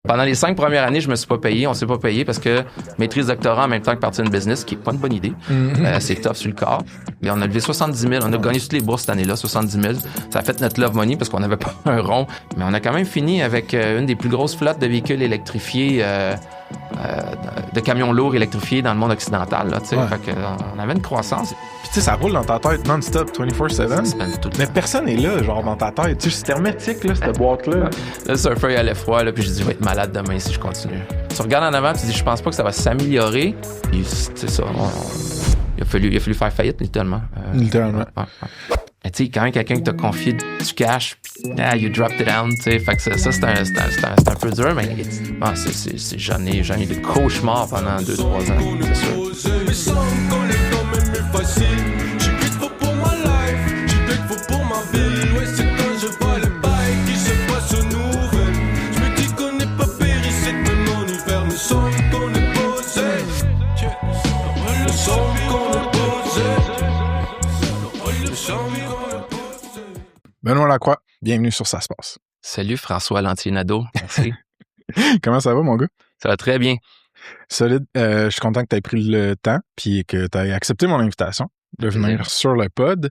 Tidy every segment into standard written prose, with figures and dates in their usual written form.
Pendant les 5 premières années, je me suis pas payé. On s'est pas payé parce que maîtrise doctorat en même temps que partir d'une business, qui est pas une bonne idée. C'est tough sur le corps. Mais on a levé 70 000. On a gagné toutes les bourses cette année-là, 70 000. Ça a fait notre love money parce qu'on n'avait pas un rond. Mais on a quand même fini avec une des plus grosses flottes de véhicules électrifiés, de camions lourds électrifiés dans le monde occidental. Là, fait que, on avait une croissance. Puis tu sais, ça roule dans ta tête non-stop, 24/7. Mais personne n'est là, genre dans ta tête. Tu sais, c'est hermétique, là, cette boîte-là. Le surfer, il allait froid, là, puis je dis, je vais être malade demain si je continue. Tu regardes en avant, tu dis, je pense pas que ça va s'améliorer. Puis c'est ça. Il a fallu faire faillite, littéralement. Littéralement. Mais tu sais, quand même quelqu'un qui t'a confié du cash, puis you dropped it down, tu sais. Fait que ça c'est un peu dur, mais j'en ai des cauchemars pendant 2-3 ans, c'est sûr. Benoît Lacroix, bienvenue sur Ça se passe. Salut François Lantier-Nadeau, merci. Comment ça va, mon gars? Ça va très bien. Solide. Je suis content que tu aies pris le temps puis que tu aies accepté mon invitation de venir sur le pod.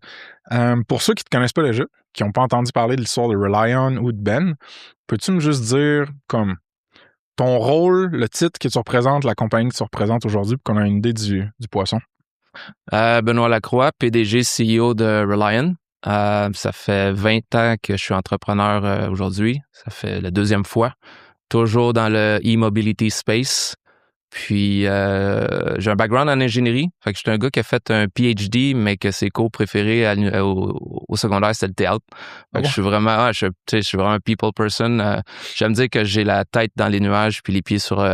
Pour ceux qui ne te connaissent pas déjà, qui n'ont pas entendu parler de l'histoire de Rely-On ou de Ben, peux-tu me juste dire comme ton rôle, le titre que tu représentes, la compagnie que tu représentes aujourd'hui pour qu'on ait une idée du poisson? Benoît Lacroix, PDG, CEO de Rely-On. Ça fait 20 ans que je suis entrepreneur aujourd'hui. Ça fait la 2e fois. Toujours dans le e-mobility space. Puis, j'ai un background en ingénierie. Fait que je suis un gars qui a fait un PhD, mais que ses cours préférés au secondaire, c'était le théâtre. Fait que je suis vraiment un people person. J'aime dire que j'ai la tête dans les nuages puis les pieds sur...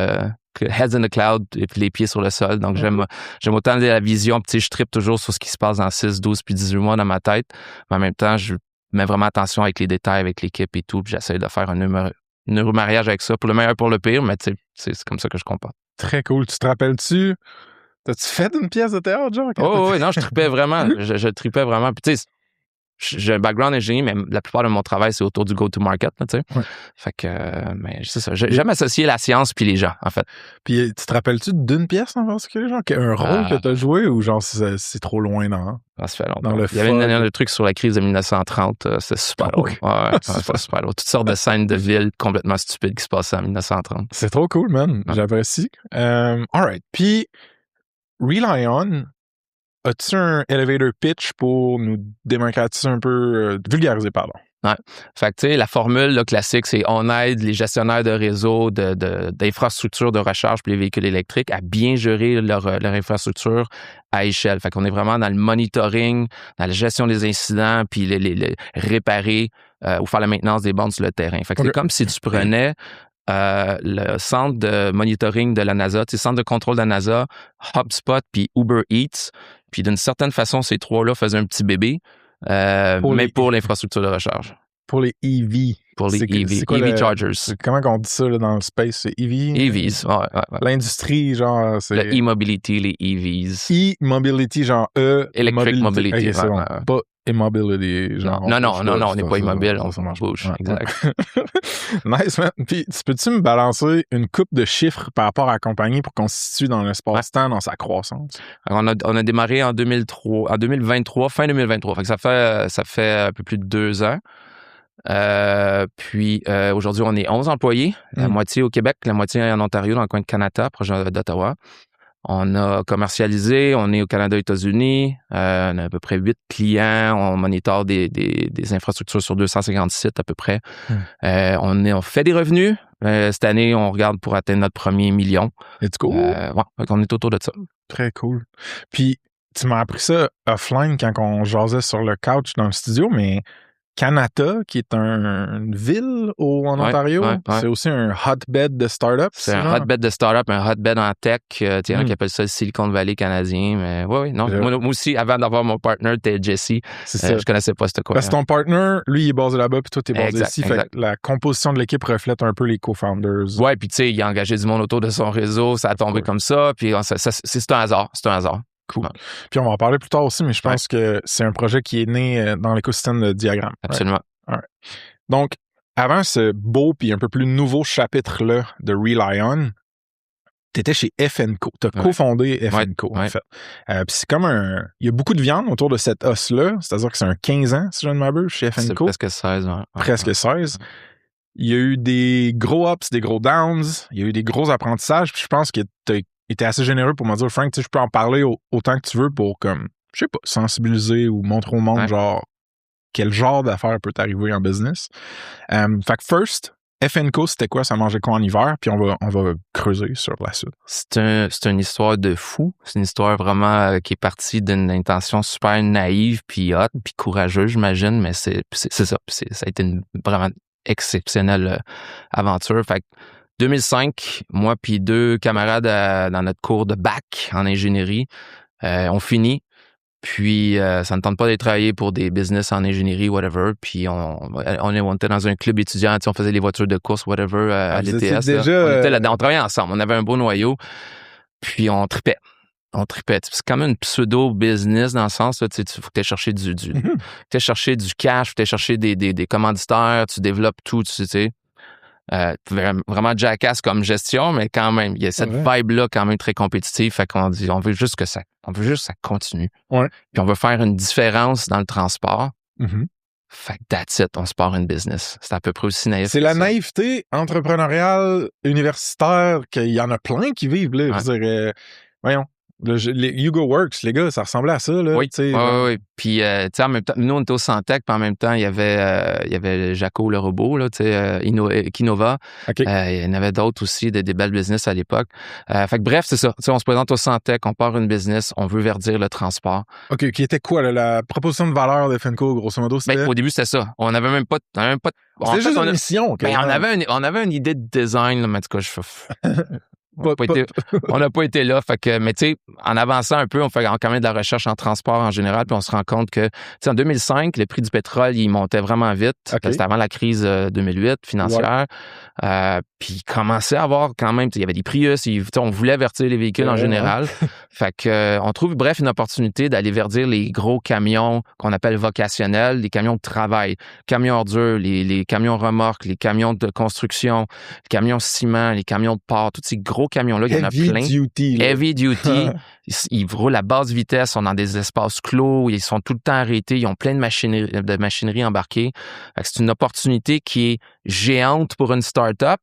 heads in the cloud et puis les pieds sur le sol. Donc, j'aime autant la vision. Puis, je trippe toujours sur ce qui se passe dans 6, 12 puis 18 mois dans ma tête. Mais en même temps, je mets vraiment attention avec les détails, avec l'équipe et tout. Puis, j'essaie de faire un heureux mariage avec ça, pour le meilleur, pour le pire. Mais tu sais, c'est comme ça que je comprends. Très cool. Tu te rappelles-tu? T'as-tu fait une pièce de théâtre, genre? Oui, non, je trippais vraiment. Je trippais vraiment. Puis, tu sais, j'ai un background ingénieur, mais la plupart de mon travail, c'est autour du go-to-market, tu sais. Ouais. Fait que, mais c'est ça. J'aime associer la science puis les gens, en fait. Puis, tu te rappelles-tu d'une pièce en particulier, genre, un rôle que tu as joué ou genre, c'est trop loin dans... Ça fait longtemps. Il y avait une année de trucs sur la crise de 1930, c'était super drôle. Ouais, c'était super drôle. Toutes sortes de scènes de villes complètement stupides qui se passaient en 1930. C'est trop cool, man. Ouais. J'apprécie. All right. Puis, Rely-On, as-tu un elevator pitch pour nous démocratiser un peu, vulgariser, pardon? Ouais. Fait que, tu sais, la formule là, classique, c'est on aide les gestionnaires de réseaux, d'infrastructures de recharge pour les véhicules électriques à bien gérer leur infrastructure à échelle. Fait qu'on est vraiment dans le monitoring, dans la gestion des incidents, puis les réparer ou faire la maintenance des bornes sur le terrain. Fait que c'est comme si tu prenais le centre de monitoring de la NASA, le centre de contrôle de la NASA, HubSpot puis Uber Eats, puis d'une certaine façon, ces trois-là faisaient un petit bébé, pour l'infrastructure de recharge. Pour les EV. Pour les EV chargers. Comment on dit ça là, dans le space? C'est EV? EVs, ouais. L'industrie, genre... c'est... Le e-mobility, les EVs. E-mobility, genre Electric mobility. Okay, c'est bon. Pas immobility, genre... Non, on n'est pas immobile, on bouge. Ouais. Exact. Nice, man. Puis, peux-tu me balancer une coupe de chiffres par rapport à la compagnie pour qu'on se situe dans l'espace-temps, dans sa croissance? Alors, on a démarré en 2023, fin 2023. Fait que ça fait un peu plus de 2 ans. Puis aujourd'hui, on est 11 employés, la moitié au Québec, la moitié en Ontario, dans le coin de Canada, proche d'Ottawa. On a commercialisé, on est au Canada, États-Unis, on a à peu près 8 clients, on monitore des infrastructures sur 250 sites à peu près. On fait des revenus. Cette année, on regarde pour atteindre notre premier million. Let's go! On est autour de ça. Très cool. Puis, tu m'as appris ça offline quand on jasait sur le couch dans le studio, mais... Canada, qui est une ville en Ontario, c'est aussi un hotbed de start-up. C'est un hotbed de start-up, un hotbed en tech. Il y en a qui appellent ça le Silicon Valley canadien. Mais non. Moi aussi, avant d'avoir mon partner, t'es Jesse. Je connaissais pas ce quoi. Parce que ton partner, lui, il est basé là-bas, puis toi, t'es basé ici. Fait que la composition de l'équipe reflète un peu les co-founders. Ouais, puis tu sais, il a engagé du monde autour de son réseau. Ça a tombé comme ça. Puis c'est un hasard. C'est un hasard. Cool. Puis on va en parler plus tard aussi, mais je pense que c'est un projet qui est né dans l'écosystème de Diagramme. Absolument. Right. Donc, avant ce beau puis un peu plus nouveau chapitre-là de Rely On, t'étais chez F&Co. T'as cofondé F&Co, en fait. Puis c'est comme il y a beaucoup de viande autour de cette os-là. C'est-à-dire que c'est un 15 ans, si je ne m'abuse, chez F&Co. C'est presque 16, ouais. Presque 16. Il y a eu des gros ups, des gros downs. Il y a eu des gros apprentissages. Puis je pense que t'as été assez généreux pour me dire, Frank, tu sais, je peux en parler autant que tu veux pour, comme, je sais pas, sensibiliser ou montrer au monde, genre, quel genre d'affaires peut t'arriver en business. Fait que first, F&Co, c'était quoi? Ça mangeait quoi en hiver? Puis on va creuser sur la suite. C'est une histoire de fou. C'est une histoire vraiment qui est partie d'une intention super naïve, puis hot, puis courageuse, j'imagine. Mais c'est ça. Ça a été une vraiment exceptionnelle aventure. Fait que 2005, moi puis 2 camarades dans notre cours de bac en ingénierie, on finit. Puis, ça ne tente pas de travailler pour des business en ingénierie, whatever. Puis, on était dans un club étudiant, on faisait les voitures de course, whatever, à l'ETS. Déjà, on était là-dedans, on travaillait ensemble. On avait un beau noyau. Puis, on tripait. C'est comme une pseudo-business dans le sens, là, tu faut que tu aies cherché du cash, faut que tu aies cherché des commanditaires, tu développes tout, tu sais. Vraiment jackass comme gestion, mais quand même, il y a cette vibe-là quand même très compétitive. Fait qu'on dit, on veut juste que ça continue. Ouais. Puis on veut faire une différence dans le transport. Mm-hmm. Fait que that's it, on se part une business. C'est à peu près aussi naïf. C'est la naïveté entrepreneuriale universitaire qu'il y en a plein qui vivent, là. Je dirais, voyons. Les Hugo Works, les gars, ça ressemblait à ça, là. Oui. Puis, tu sais, en même temps, nous, on était au Santec, puis en même temps, il y avait Jaco le robot, là, tu sais, Kinova. Okay. Il y en avait d'autres aussi, des belles business à l'époque. Fait que bref, c'est ça. Tu sais, on se présente au Santec, on part une business, on veut verdir le transport. OK, qui était quoi, là, la proposition de valeur de F&Co, grosso modo? Ben, au début, c'était ça. On n'avait même pas. C'était juste une mission, OK. Ben, on avait une idée de design, là, mais en tout cas, on n'a pas été là. Fait que, mais tu sais, en avançant un peu, on fait quand même de la recherche en transport en général, puis on se rend compte que, tu sais, en 2005, le prix du pétrole, il montait vraiment vite. Okay. C'était avant la crise 2008 financière. Puis il commençait à avoir quand même, il y avait des Prius, on voulait verdir les véhicules en général. Fait que, on trouve, bref, une opportunité d'aller verdir les gros camions qu'on appelle vocationnels, les camions de travail, camions ordures, les camions remorques, les camions de construction, les camions ciment, les camions de port, tous ces gros camions-là, il y en a plein. Heavy duty. Ils roulent à basse vitesse, sont dans des espaces clos, ils sont tout le temps arrêtés, ils ont plein de machinerie embarquée. Fait que c'est une opportunité qui est géante pour une start-up,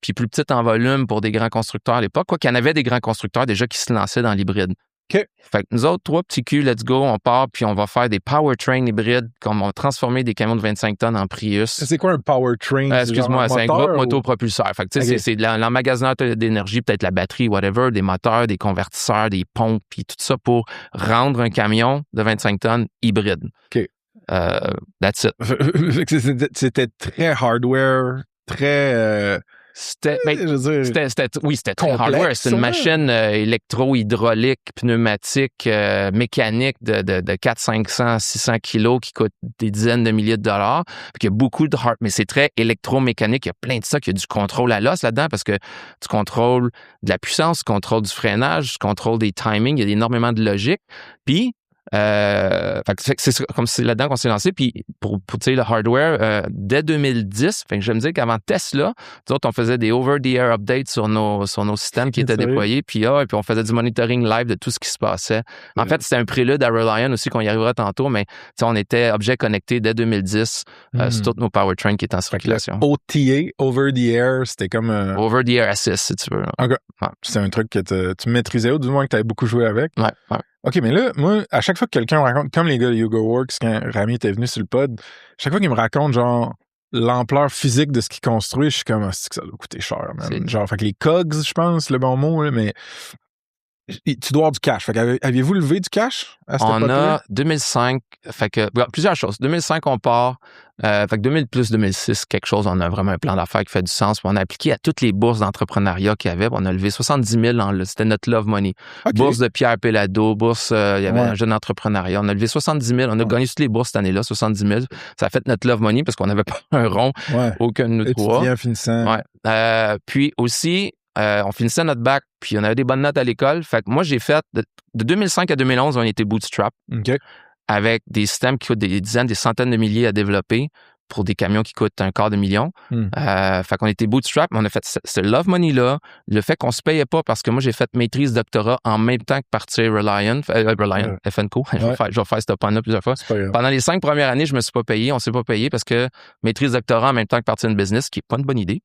puis plus petite en volume pour des grands constructeurs à l'époque. Quoi qu'il y en avait des grands constructeurs déjà qui se lançaient dans l'hybride. OK. Fait que nous autres, 3 petits culs, let's go, on part, puis on va faire des powertrain hybrides, comme on va transformer des camions de 25 tonnes en Prius. C'est quoi un powertrain? Excuse-moi, c'est un groupe motopropulseur. Fait que tu sais, c'est l'emmagasineur d'énergie, peut-être la batterie, whatever, des moteurs, des convertisseurs, des pompes, puis tout ça pour rendre un camion de 25 tonnes hybride. OK. That's it. C'était très hardware, très... C'était très complexe, hardware. C'est une machine électro-hydraulique, pneumatique, mécanique de 400, 500, 600 kilos qui coûte des dizaines de milliers de dollars. Puis il y a beaucoup de hardware, mais c'est très électromécanique. Il y a plein de ça, il y a du contrôle à l'os là-dedans parce que tu contrôles de la puissance, tu contrôles du freinage, tu contrôles des timings, il y a énormément de logique. Puis c'est comme c'est là-dedans qu'on s'est lancé. Puis pour tu sais, le hardware, dès 2010, fait que je vais me dire qu'avant Tesla, nous autres, on faisait des over-the-air updates sur nos systèmes qui étaient déployés. Puis on faisait du monitoring live de tout ce qui se passait. En fait, c'était un prélude à Reliant aussi, qu'on y arrivera tantôt, mais on était objet connecté dès 2010 sur tous nos powertrains qui étaient en circulation. OTA, over-the-air, c'était comme... Over-the-air assist, si tu veux. OK. Ouais. C'était un truc que tu maîtrisais, ou du moins que tu avais beaucoup joué avec. Ouais. OK, mais là, moi, à chaque fois que quelqu'un me raconte, comme les gars de Hugo Works, quand Rami était venu sur le pod, chaque fois qu'il me raconte, genre, l'ampleur physique de ce qu'il construit, je suis comme, c'est que ça doit coûter cher, man. Genre, fait que les cogs, je pense, le bon mot, là, mais tu dois avoir du cash. Fait que aviez-vous levé du cash à cette époque-là? On a 2005, fait que, plusieurs choses. 2005, on part. Fait que 2000 plus 2006, quelque chose, on a vraiment un plan d'affaires qui fait du sens. Puis on a appliqué à toutes les bourses d'entrepreneuriat qu'il y avait. On a levé 70 000, c'était notre love money. Okay. Bourse de Pierre Pellado, bourse, il y avait un jeune entrepreneuriat. On a levé 70 000. On a gagné toutes les bourses cette année-là, 70 000. Ça a fait notre love money parce qu'on n'avait pas un rond, aucun de nous trois. Étudiant finissant. Puis aussi, on finissait notre bac, puis on avait des bonnes notes à l'école. Fait que moi, j'ai fait, de 2005 à 2011, on était bootstrap. OK. Avec des systèmes qui coûtent des dizaines, des centaines de milliers à développer pour des camions qui coûtent $250,000. Fait qu'on était bootstrap, mais on a fait ce love money-là, le fait qu'on se payait pas parce que moi, j'ai fait maîtrise doctorat en même temps que partir Reliant, F&Co. Je vais faire ce point-là plusieurs fois. Pendant les 5 premières années, je me suis pas payé, on s'est pas payé parce que maîtrise doctorat en même temps que partir une business, ce qui est pas une bonne idée.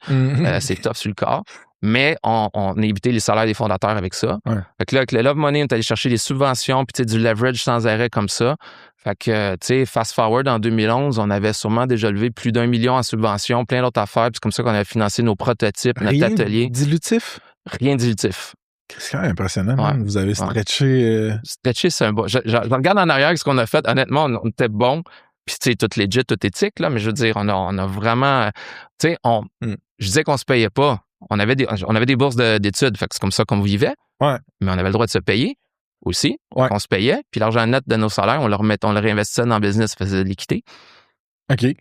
C'est tough sur le corps. Mais on a évité les salaires des fondateurs avec ça. Fait que là, avec le Love Money, on est allé chercher des subventions puis du leverage sans arrêt comme ça. Fait que, tu sais, fast forward, en 2011, on avait sûrement déjà levé plus d'1 million en subventions, plein d'autres affaires. Puis c'est comme ça qu'on avait financé nos prototypes, notre atelier. Rien dilutif. C'est quand même impressionnant. Vous avez stretché... Stretché, c'est un bon... Je regarde en arrière ce qu'on a fait. Honnêtement, on était bon. Puis, tu sais, tout legit, tout éthique, là. Mais je veux dire, on a vraiment... Tu sais, je disais qu'on se payait pas. On avait des bourses d'études, fait que c'est comme ça qu'on vivait. Mais on avait le droit de se payer aussi. On se payait. Puis l'argent net de nos salaires, on le réinvestissait dans le business, ça faisait de l'équité. OK, ouais.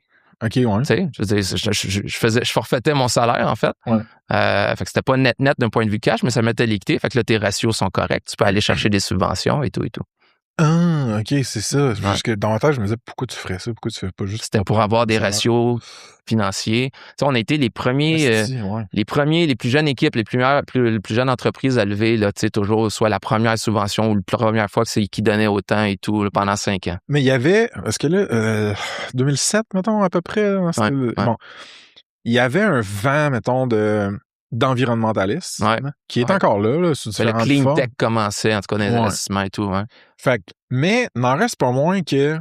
Tu sais, je veux dire, je forfaitais mon salaire, en fait. Fait que c'était pas net d'un point de vue cash, mais ça mettait l'équité. Fait que là, tes ratios sont corrects. Tu peux aller chercher des subventions et tout et tout. Ah, OK, c'est ça. Parce que dans ma tête, je me disais, pourquoi tu ferais ça? Pourquoi tu fais pas juste... C'était pour avoir des ratios financiers. Tu sais, on a été les premiers, les plus jeunes équipes, les plus jeunes entreprises à lever, là, tu sais, toujours soit la première subvention ou la première fois que c'est qui donnait autant et tout, là, pendant 5 ans. Mais il y avait, parce que là, 2007, mettons, à peu près, bon, il y avait un vent, mettons, d'environnementalistes, qui est encore là sous différentes formes. Le clean tech commençait, en tout cas, dans les investissements et tout. Fait que, mais n'en reste pas moins que,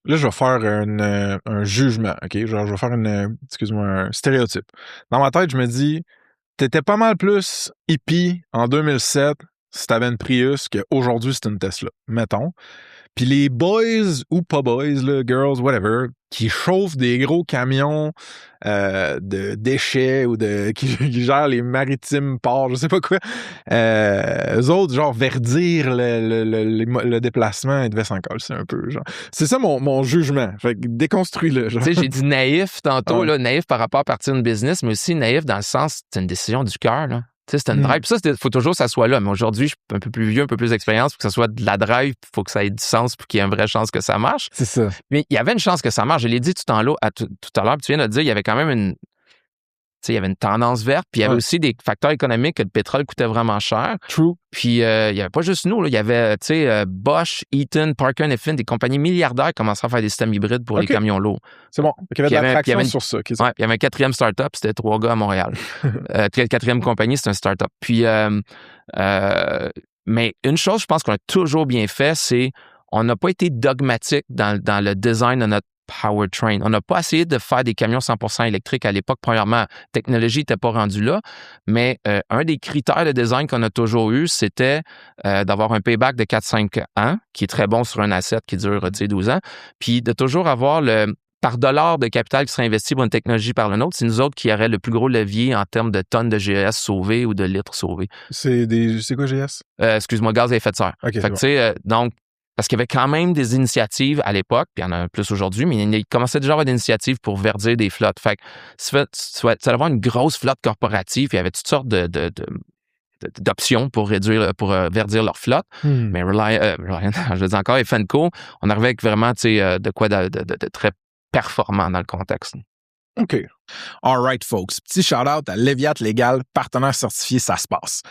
là, je vais faire un jugement, OK? Genre, je vais faire un stéréotype. Dans ma tête, je me dis, t'étais pas mal plus hippie en 2007 si t'avais une Prius qu'aujourd'hui, c'est une Tesla, mettons. Puis les boys ou pas boys, là, girls, whatever, qui chauffent des gros camions de déchets ou qui gèrent les maritimes ports, je sais pas quoi, eux autres, genre, verdir le déplacement, ils devaient s'en coller un peu, genre. C'est ça mon jugement. Fait que déconstruis-le, genre. Tu sais, j'ai dit naïf tantôt, là, naïf par rapport à partir d'une business, mais aussi naïf dans le sens, c'est une décision du cœur, là. Tu sais, c'était une drive. Puis ça, il faut toujours que ça soit là. Mais aujourd'hui, je suis un peu plus vieux, un peu plus d'expérience. Pour que ça soit de la drive, il faut que ça ait du sens pour qu'il y ait une vraie chance que ça marche. C'est ça. Mais il y avait une chance que ça marche. Je l'ai dit tout à l'heure. Puis tu viens de le dire, il y avait quand même une... Tu sais, il y avait une tendance verte. Puis il y avait aussi des facteurs économiques que le pétrole coûtait vraiment cher. True. Puis il n'y avait pas juste nous. Là. Il y avait, tu sais, Bosch, Eaton, Parker & Effin, des compagnies milliardaires qui commençaient à faire des systèmes hybrides pour les camions lourds. C'est bon. Il y avait de l'attraction sur ça. Il y avait un 4e start-up, c'était 3 gars à Montréal. 4e compagnie, c'est un start-up. Puis, mais une chose, je pense qu'on a toujours bien fait, c'est on n'a pas été dogmatique dans le design de notre powertrain. On n'a pas essayé de faire des camions 100% électriques à l'époque. Premièrement, la technologie n'était pas rendue là, mais un des critères de design qu'on a toujours eu, c'était d'avoir un payback de 4-5 ans, qui est très bon sur un asset qui dure 12 ans, puis de toujours avoir par dollar de capital qui serait investi pour une technologie par une autre, c'est nous autres qui auraient le plus gros levier en termes de tonnes de GES sauvées ou de litres sauvés. C'est quoi GES? Excuse-moi, gaz à effet de serre. Okay, fait que, tu sais, donc, parce qu'il y avait quand même des initiatives à l'époque, puis il y en a plus aujourd'hui, mais il commençait déjà à avoir des initiatives pour verdir des flottes. Fait que tu vas avoir une grosse flotte corporative, puis il y avait toutes sortes d'options pour verdir leur flotte. Mais Reliant, je le dis encore, et F&Co, on arrivait avec vraiment, tu sais, de quoi de très performant dans le contexte. OK. All right, folks. Petit shout-out à Leviat Légal, partenaire certifié, ça se passe.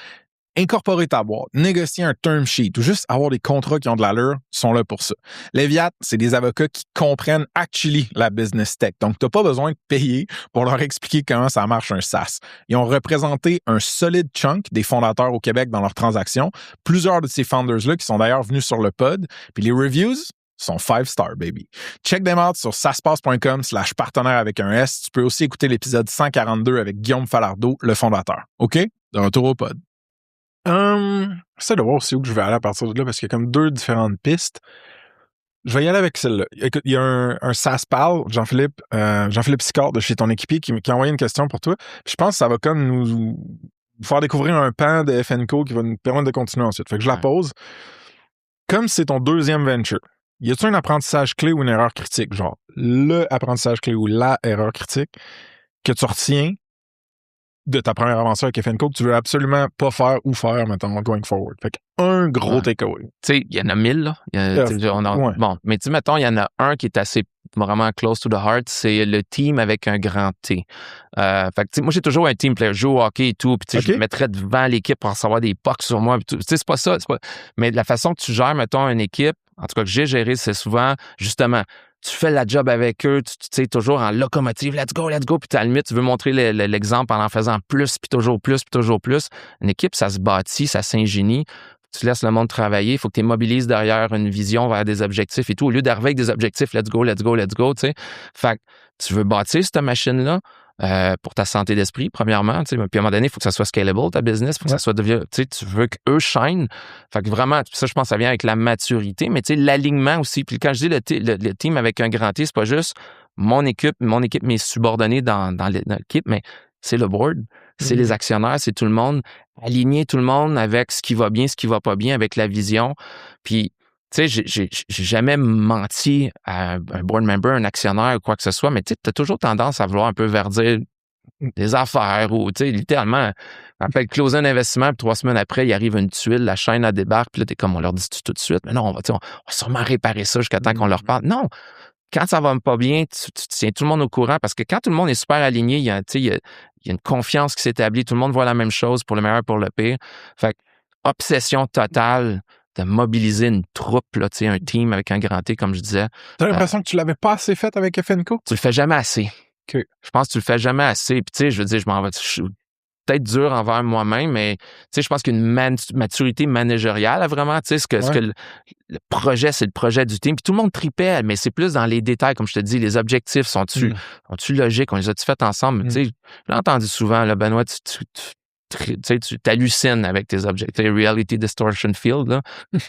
Incorporer ta boîte, négocier un term sheet ou juste avoir des contrats qui ont de l'allure sont là pour ça. Leviat, c'est des avocats qui comprennent actually la business tech. Donc, tu n'as pas besoin de payer pour leur expliquer comment ça marche un SaaS. Ils ont représenté un solide chunk des fondateurs au Québec dans leurs transactions. Plusieurs de ces founders-là qui sont d'ailleurs venus sur le pod. Puis les reviews sont 5-star, baby. Check them out sur saspace.com/partenaire avec un S. Tu peux aussi écouter l'épisode 142 avec Guillaume Falardeau, le fondateur. OK? De retour au pod. J'essaie de voir aussi où je vais aller à partir de là parce qu'il y a comme 2 différentes pistes. Je vais y aller avec celle-là. Écoute, il y a un SaaSpal, Jean-Philippe Sicard de chez ton équipier qui a envoyé une question pour toi. Puis je pense que ça va comme nous faire découvrir un pan de F&Co qui va nous permettre de continuer ensuite. Fait que je la pose. Comme c'est ton 2e venture, y a-t-il un apprentissage clé ou une erreur critique? Genre, le apprentissage clé ou la erreur critique que tu retiens de ta première aventure avec F&Co que tu veux absolument pas faire ou faire, mettons, going forward. Fait qu'un gros takeaway. Tu sais, il y en a 1000, là. Bon, mais tu sais, mettons, il y en a un qui est assez vraiment close to the heart, c'est le team avec un grand T. Fait que, moi, j'ai toujours un team player, je joue au hockey et tout, puis je me mettrais devant l'équipe pour savoir des pucks sur moi. C'est pas ça. Mais la façon que tu gères, mettons, une équipe, en tout cas que j'ai géré, c'est souvent, justement, tu fais la job avec eux, tu sais, toujours en locomotive, let's go, puis à la limite, tu veux montrer l'exemple en faisant plus, puis toujours plus, puis toujours plus. Une équipe, ça se bâtit, ça s'ingénie. Tu laisses le monde travailler, il faut que tu les mobilises derrière une vision vers des objectifs et tout. Au lieu d'arriver avec des objectifs, let's go, tu sais. Fait que tu veux bâtir cette machine-là pour ta santé d'esprit, premièrement. Tu sais, puis à un moment donné, il faut que ça soit scalable, ta business, il faut que ça soit... Tu sais, tu veux qu'eux shine. Fait que vraiment, ça, je pense, ça vient avec la maturité, mais tu sais, l'alignement aussi. Puis quand je dis le team avec un grand T, c'est pas juste mon équipe, mes subordonnés dans l'équipe, mais c'est le board, c'est les actionnaires, c'est tout le monde. Aligner tout le monde avec ce qui va bien, ce qui va pas bien, avec la vision. Puis, tu sais, j'ai jamais menti à un board member, un actionnaire ou quoi que ce soit, mais tu sais, t'as toujours tendance à vouloir un peu verdir des affaires ou, tu sais, littéralement, après closer un investissement, puis 3 semaines après, il arrive une tuile, la chaîne à débarque, puis là, t'es comme, on leur dit tout de suite, mais non, on va sûrement réparer ça jusqu'à temps qu'on leur parle. Non! Quand ça va pas bien, tu tiens tout le monde au courant parce que quand tout le monde est super aligné, il y a une confiance qui s'établit, tout le monde voit la même chose pour le meilleur, pour le pire. Fait que, obsession totale de mobiliser une troupe, là, un team avec un grand T, comme je disais. T'as l'impression que tu l'avais pas assez fait avec FNCO? Tu le fais jamais assez. Okay. Je pense que tu le fais jamais assez. Puis, tu sais, je veux dire, je suis peut-être dur envers moi-même, mais tu sais, je pense qu'une maturité managériale, vraiment, tu sais, ce que le projet, c'est le projet du team. Puis tout le monde tripait, mais c'est plus dans les détails, comme je te dis, les objectifs, sont-tu logiques? On les a-tu fait ensemble? Tu sais, j'ai entendu souvent, là, Benoît, tu t'hallucines avec tes objectifs, reality distortion field, là.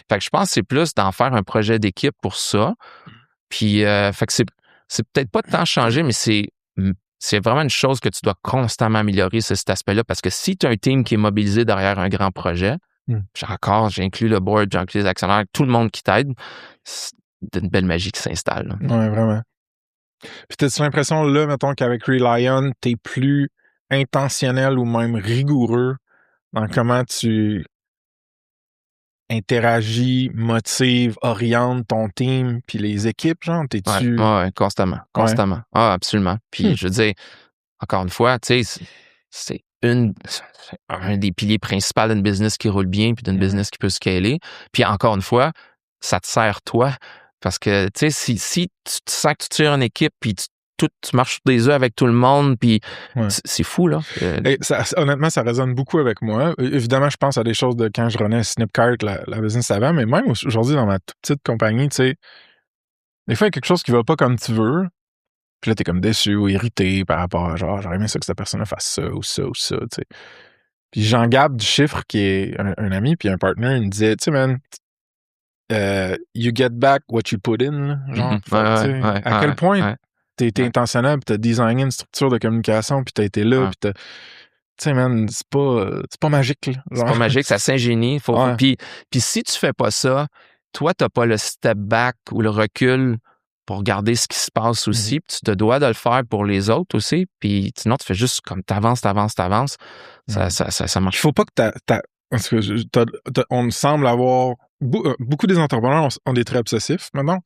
Fait que je pense que c'est plus d'en faire un projet d'équipe pour ça. Puis, fait que c'est peut-être pas de temps changé, mais c'est vraiment une chose que tu dois constamment améliorer, c'est cet aspect-là, parce que si tu as un team qui est mobilisé derrière un grand projet, j'inclus le board, j'inclus les actionnaires, tout le monde qui t'aide, c'est une belle magie qui s'installe. Oui, vraiment. Puis t'as-tu l'impression, là, mettons qu'avec Relion, t'es plus intentionnel ou même rigoureux dans comment tu interagis, motives, orientes ton team puis les équipes, genre? T'es-tu... Ouais, constamment. Ouais. Ah, absolument. Puis je veux dire, encore une fois, tu sais, c'est un des piliers principaux d'une business qui roule bien puis d'une business qui peut scaler. Puis encore une fois, ça te sert toi. Parce que, tu sais, si tu te sens que tu tires une équipe puis tu marches sur des œufs avec tout le monde, puis c'est fou, là. Honnêtement, ça résonne beaucoup avec moi. Évidemment, je pense à des choses de quand je renais Snipcart, la business avant, mais même aujourd'hui, dans ma toute petite compagnie, tu sais, des fois, il y a quelque chose qui va pas comme tu veux, puis là, t'es comme déçu ou irrité par rapport à genre, j'aurais aimé ça que cette personne fasse ça ou ça ou ça, tu sais. Puis Jean-Gab du Chiffre, qui est un ami puis un partner, il me disait, tu sais, man, you get back what you put in, genre. À quel point t'as été intentionnel, puis t'as designé une structure de communication, puis t'as été là, puis t'as... Tu sais, man, c'est pas magique, là. C'est pas magique, ça s'ingénie. Puis si tu fais pas ça, toi, t'as pas le step back ou le recul pour regarder ce qui se passe aussi, puis tu te dois de le faire pour les autres aussi, puis sinon, tu fais juste comme t'avances. Ça marche. Il faut pas que parce que on semble avoir... beaucoup des entrepreneurs ont des traits obsessifs, maintenant.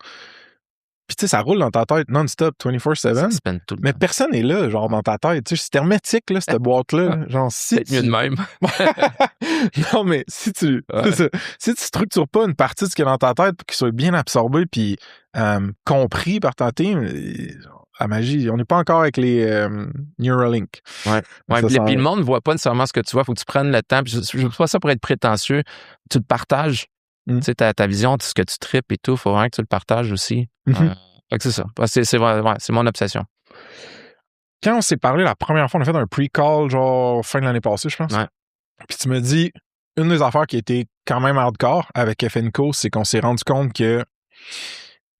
Puis tu sais, ça roule dans ta tête non-stop, 24/7. Mais personne n'est là, genre, dans ta tête. Tu sais, c'est hermétique, là, cette boîte-là. Genre, c'est mieux de même. Non, mais si tu structures pas une partie de ce qu'il y a dans ta tête pour qu'il soit bien absorbé puis compris par ta team, la magie, on n'est pas encore avec les Neuralink. Ouais. Puis le monde ne voit pas nécessairement ce que tu vois. Il faut que tu prennes le temps. Puis je ne veux pas ça pour être prétentieux. Tu te partages. Tu sais, ta vision, ce que tu tripes et tout, il faut vraiment que tu le partages aussi. Fait que c'est ça. C'est mon obsession. Quand on s'est parlé la première fois, on a fait un pre-call, genre fin de l'année passée, je pense. Ouais. Puis tu me dis, une des affaires qui était quand même hardcore avec FNCO, c'est qu'on s'est rendu compte que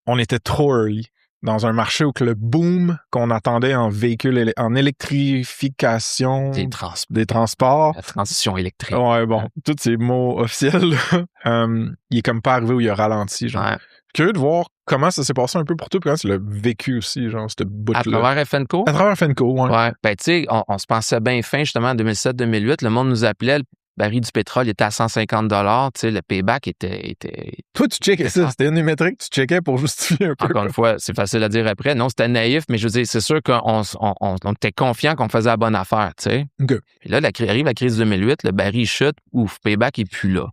on était trop early dans un marché où que le boom qu'on attendait en véhicules, en électrification des transports. La transition électrique. Ouais, bon, tous ces mots officiels, il est comme pas arrivé où il a ralenti, genre. Ouais. Curieux de voir comment ça s'est passé un peu pour toi, puis comment tu l'as vécu aussi, genre, cette bout-là. À travers FNCO? À travers FNCO, ouais. Ouais, ben tu sais, on se pensait bien fin, justement, en 2007-2008, le monde nous appelait, baril du pétrole était à 150 $, tu sais, le payback était... Toi, tu checkais ça. C'était une des métriques que tu checkais pour justifier un peu. Encore une fois, c'est facile à dire après. Non, c'était naïf, mais je veux dire, c'est sûr qu'on était confiant qu'on faisait la bonne affaire, tu sais. OK. Puis là, arrive la crise 2008, le baril chute, ouf, payback est plus là.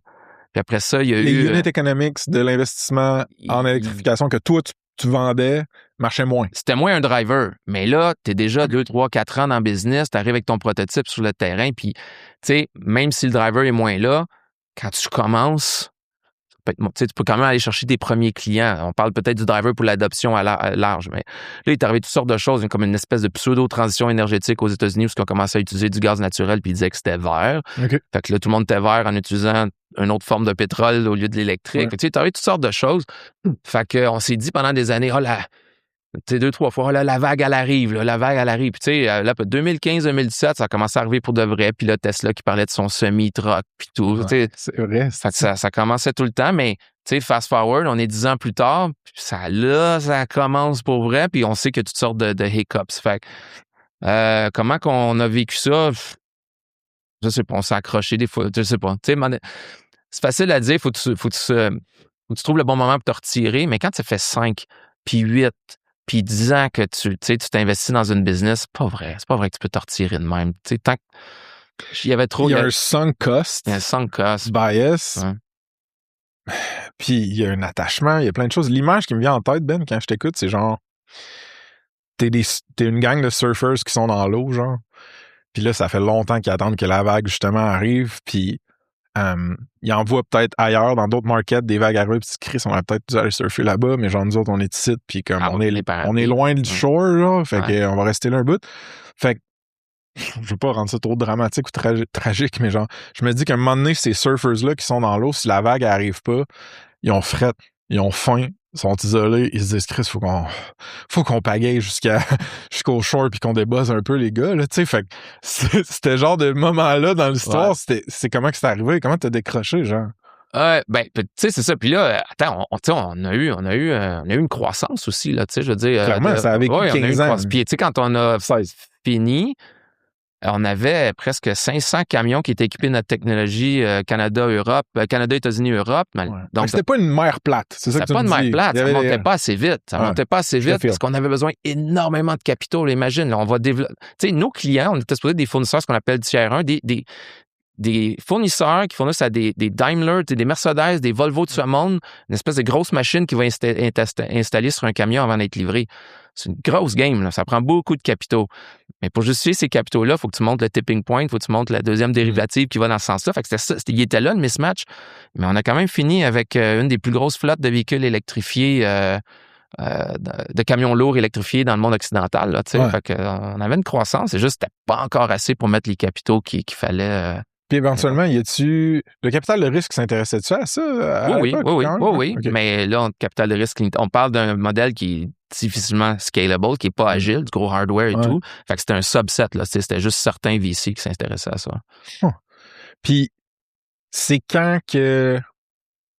Puis après ça, il y a Les eu... unit economics de l'investissement en électrification que toi, tu vendais marchaient moins. C'était moins un driver. Mais là, tu es déjà 2, 3, 4 ans dans le business, tu arrives avec ton prototype sur le terrain, puis, tu sais, même si le driver est moins là, quand tu commences, tu peux quand même aller chercher tes premiers clients. On parle peut-être du driver pour l'adoption à large, mais là, il est arrivé toutes sortes de choses, comme une espèce de pseudo-transition énergétique aux États-Unis où ils ont commencé à utiliser du gaz naturel puis ils disaient que c'était vert. Okay. Fait que là, tout le monde était vert en utilisant une autre forme de pétrole au lieu de l'électrique. Ouais. Fait que, tu sais, il est arrivé toutes sortes de choses. Fait qu'on s'est dit pendant des années, tu sais, 2, 3 fois, la vague, elle arrive, la vague, elle arrive. Puis, tu sais, là, 2015-2017, ça a commencé à arriver pour de vrai. Puis là, Tesla qui parlait de son semi-truck, puis tout. Ouais, c'est vrai. Fait que ça commençait tout le temps, mais, tu sais, fast forward, on est 10 ans plus tard, ça commence pour vrai, puis on sait qu'il y a toutes sortes de hiccups. Fait que, comment qu'on a vécu ça? Je sais pas, on s'est accroché des fois, je sais pas. Tu sais, c'est facile à dire, faut que tu trouves le bon moment pour te retirer, mais quand ça fait 5, puis 8, puis 10 ans que tu t'investis dans une business, c'est pas vrai que tu peux te retirer de même. Tu sais, tant qu'il y avait trop... Il y a un sunk cost. Il y a un sunk cost. Bias. Ouais. Puis il y a un attachement, il y a plein de choses. L'image qui me vient en tête, Ben, quand je t'écoute, c'est genre... T'es une gang de surfers qui sont dans l'eau, genre. Puis là, ça fait longtemps qu'ils attendent que la vague, justement, arrive. Puis ils en voient peut-être ailleurs, dans d'autres markets, des vagues arrivent. Puis Chris, on va peut-être dû aller surfer là-bas, mais genre, nous autres, on est ici. Puis comme on est loin du shore, genre. Fait qu'on va rester là un bout. Fait que je veux pas rendre ça trop dramatique ou tragique, mais genre, je me dis qu'à un moment donné, ces surfers-là qui sont dans l'eau, si la vague arrive pas, ils ont fret, ils ont faim, ils sont isolés, ils se disent, Chris, faut qu'on pagaille jusqu'au shore puis qu'on débuzz un peu les gars, là, tu sais. Fait que c'était genre de moment-là dans l'histoire, c'est comment que c'est arrivé, comment t'as décroché, genre? Ben, tu sais, c'est ça. Puis là, attends, on a eu une croissance aussi, là, tu sais, je veux dire. Clairement, ça a vécu 15 ans. Puis, tu sais, quand on a fini, on avait presque 500 camions qui étaient équipés de notre technologie Canada, États-Unis, Europe. Ouais. Donc, c'était pas une mer plate, c'est ça que tu me dis. C'était pas une mer plate, ça montait pas assez vite. Ça montait pas assez vite parce qu'on avait besoin énormément de capitaux. Imagine, là, on va développer... Tu sais, nos clients, on était supposé des fournisseurs, ce qu'on appelle tiers 1, des fournisseurs qui fournissent à des Daimler, des Mercedes, des Volvo de ce monde, une espèce de grosse machine qui va installer sur un camion avant d'être livré. C'est une grosse game, là. Ça prend beaucoup de capitaux. Mais pour justifier ces capitaux-là, il faut que tu montes le tipping point, il faut que tu montes la deuxième dérivative qui va dans ce sens-là. Fait que c'était ça, il était là, le mismatch. Mais on a quand même fini avec une des plus grosses flottes de véhicules électrifiés, de camions lourds électrifiés dans le monde occidental. Là, fait que, on avait une croissance, c'est juste que c'était pas encore assez pour mettre les capitaux qu'il fallait... Puis éventuellement, le capital de risque s'intéressait-tu à ça? Oui. Okay. Mais là, capital de risque, on parle d'un modèle qui est difficilement scalable, qui n'est pas agile, du gros hardware et tout. Fait que c'était un subset, là. C'était juste certains VC qui s'intéressaient à ça. Puis, c'est quand que...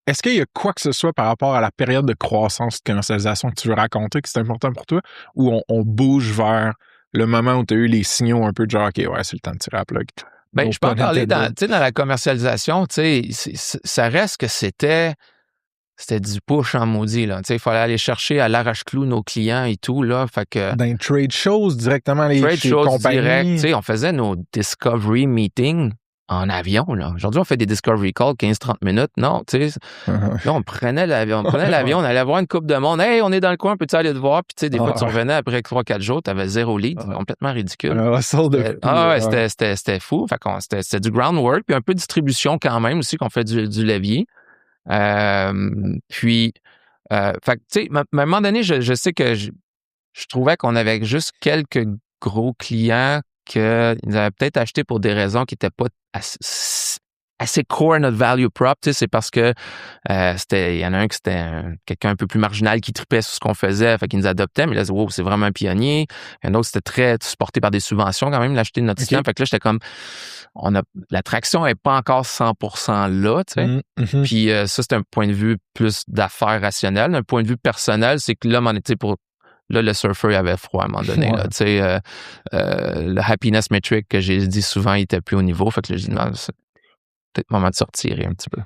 Est-ce qu'il y a quoi que ce soit par rapport à la période de croissance, de commercialisation que tu veux raconter, que c'est important pour toi, ou on bouge vers le moment où tu as eu les signaux un peu de genre, OK, ouais, c'est le temps de tirer la plug? Ben, je peux en parler dans la commercialisation, ça reste que c'était du push en maudit, là. Il fallait aller chercher à l'arrache-clou nos clients et tout, là. Fait que. Dans les trade shows, directement, les compagnies. Direct, on faisait nos discovery meetings en avion, là. Aujourd'hui, on fait des discovery calls 15-30 minutes. Non, tu sais. Là, on prenait l'avion, on allait voir une couple de monde. Hey, on est dans le coin, peux-tu aller te voir? Puis, tu sais, des fois, tu revenais après 3-4 jours, tu avais 0 lead. Complètement ridicule. C'était fou. Fait qu'on, c'était du groundwork, puis un peu de distribution quand même aussi, qu'on fait du levier. Puis, fait que, tu sais, à un moment donné, je sais que je trouvais qu'on avait juste quelques gros clients qu'ils avaient peut-être acheté pour des raisons qui n'étaient pas assez core à notre value prop. Tu sais, c'est parce que il y en a un qui c'était quelqu'un un peu plus marginal qui tripait sur ce qu'on faisait, fait qu'il nous adoptait, mais là, wow, c'est vraiment un pionnier. Il y en a un autre, c'était très supporté par des subventions quand même, l'acheter de notre système. Fait que là, j'étais comme, la traction n'est pas encore 100% là, tu sais. Puis ça, c'est un point de vue plus d'affaires rationnelles. Un point de vue personnel, c'est que là, le surfer, il avait froid à un moment donné. Là, tu sais, le happiness metric que j'ai dit souvent, il était plus au niveau. Fait que là, j'ai dit, non, peut-être moment de se retirer un petit peu.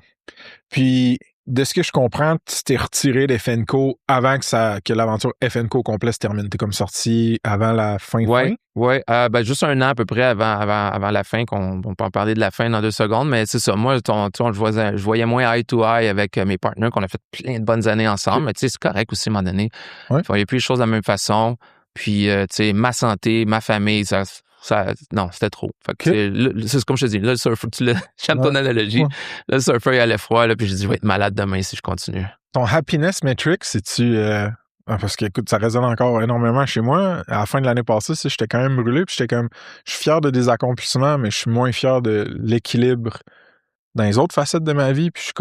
Puis, de ce que je comprends, tu t'es retiré d'FNCO avant que l'aventure FNCO complète se termine. T'es comme sorti avant la fin. Oui, juste un an à peu près avant la fin, on peut en parler de la fin dans 2 secondes, mais c'est ça. Moi, je voyais moins eye to eye avec mes partenaires, qu'on a fait plein de bonnes années ensemble, mais tu sais, c'est correct aussi à un moment donné. Ouais. Il voyait plus les choses de la même façon. Puis, tu sais, ma santé, ma famille, non, c'était trop. Fait que, c'est comme je te dis, là, le surfer, j'aime ton analogie. Ouais. Là, le surfer, il allait froid, là, puis j'ai dit, je vais être malade demain si je continue. Ton happiness metric, c'est-tu... parce que, écoute, ça résonne encore énormément chez moi. À la fin de l'année passée, j'étais quand même brûlé, puis je suis fier de des accomplissements, mais je suis moins fier de l'équilibre dans les autres facettes de ma vie, puis je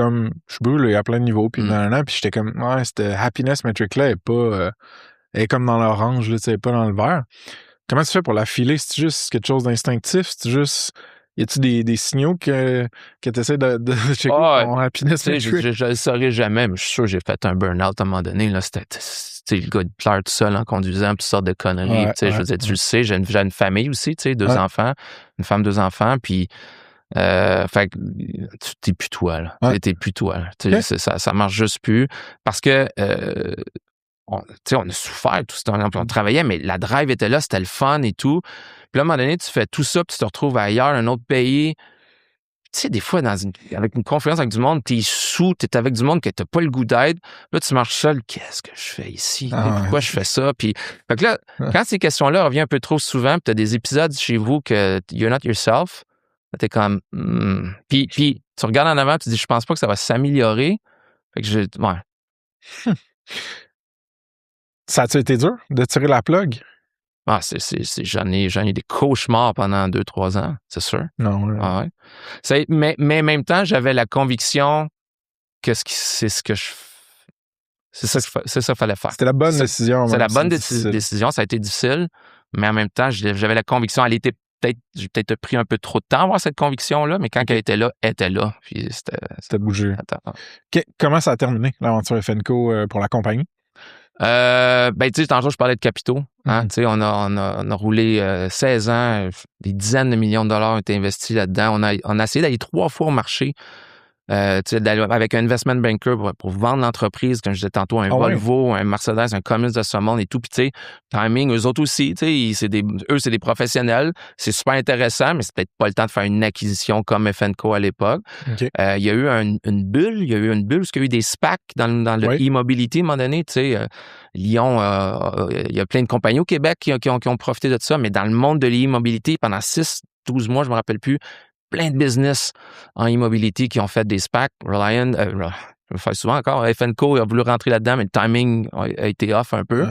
suis brûlé à plein de niveaux, puis puis j'étais comme, ouais, cette happiness metric-là elle est comme dans l'orange, là, tu sais, pas dans le vert. Comment tu fais pour la filer? C'est juste quelque chose d'instinctif? C'est juste... Y a-tu des signaux que tu essaies de checker ton happiness metric? Je le saurais jamais, mais je suis sûr que j'ai fait un burn-out à un moment donné. Là, c'était le gars de pleure tout seul en conduisant, toutes sortes de conneries. Je veux dire, tu le sais, j'ai une famille aussi, 2 enfants, une femme, 2 enfants, puis fait que t'es plus toi, là. T'es plus toi, là. Ça marche juste plus. Parce que on a souffert tout ce temps-là, on travaillait, mais la drive était là, c'était le fun et tout. Puis là, à un moment donné, tu fais tout ça, puis tu te retrouves ailleurs, un autre pays. Tu sais, des fois, avec une conférence avec du monde, t'es sous, t'es avec du monde que t'as pas le goût d'être. Là, tu marches seul. Qu'est-ce que je fais ici? Pourquoi je fais ça? Puis, fait que là, quand ces questions-là reviennent un peu trop souvent, puis t'as des épisodes chez vous que you're not yourself, là, t'es comme... Puis, tu regardes en avant, tu te dis, je pense pas que ça va s'améliorer. Fait que ouais. Ça a-tu été dur de tirer la plug? Ah, j'en ai des cauchemars pendant 2-3 ans, c'est sûr. Non. Ah ouais. Mais en même temps, j'avais la conviction que c'est ça qu'il fallait faire. C'était la bonne décision. C'est la bonne décision. Ça a été difficile, mais en même temps, j'avais la conviction. J'ai peut-être pris un peu trop de temps à avoir cette conviction-là, mais quand elle était là, elle était là. Puis c'était bougé. Comment ça a terminé, l'aventure FNCO pour la compagnie? Tu sais, tantôt, je parlais de capitaux. Hein? Tu sais, on a roulé 16 ans, des dizaines de millions de dollars ont été investis là-dedans. On a essayé d'aller 3 fois au marché. Avec un investment banker pour vendre l'entreprise, comme je disais tantôt, un Volvo, un Mercedes, un Cummins de ce monde et tout. Puis, tu sais, timing, eux autres aussi, tu sais, c'est des professionnels. C'est super intéressant, mais c'est peut-être pas le temps de faire une acquisition comme FNCO à l'époque. Il y a eu une bulle. Il y a eu une bulle parce qu'il y a eu des SPAC dans le e-mobility à un moment donné. Tu sais, Lyon, il y a plein de compagnies au Québec qui ont profité de ça, mais dans le monde de l'e-mobility, pendant 6-12 mois, je me rappelle plus, plein de business en e-mobility qui ont fait des SPAC. Reliant, je le fais souvent encore. FNCO a voulu rentrer là-dedans, mais le timing a été off un peu.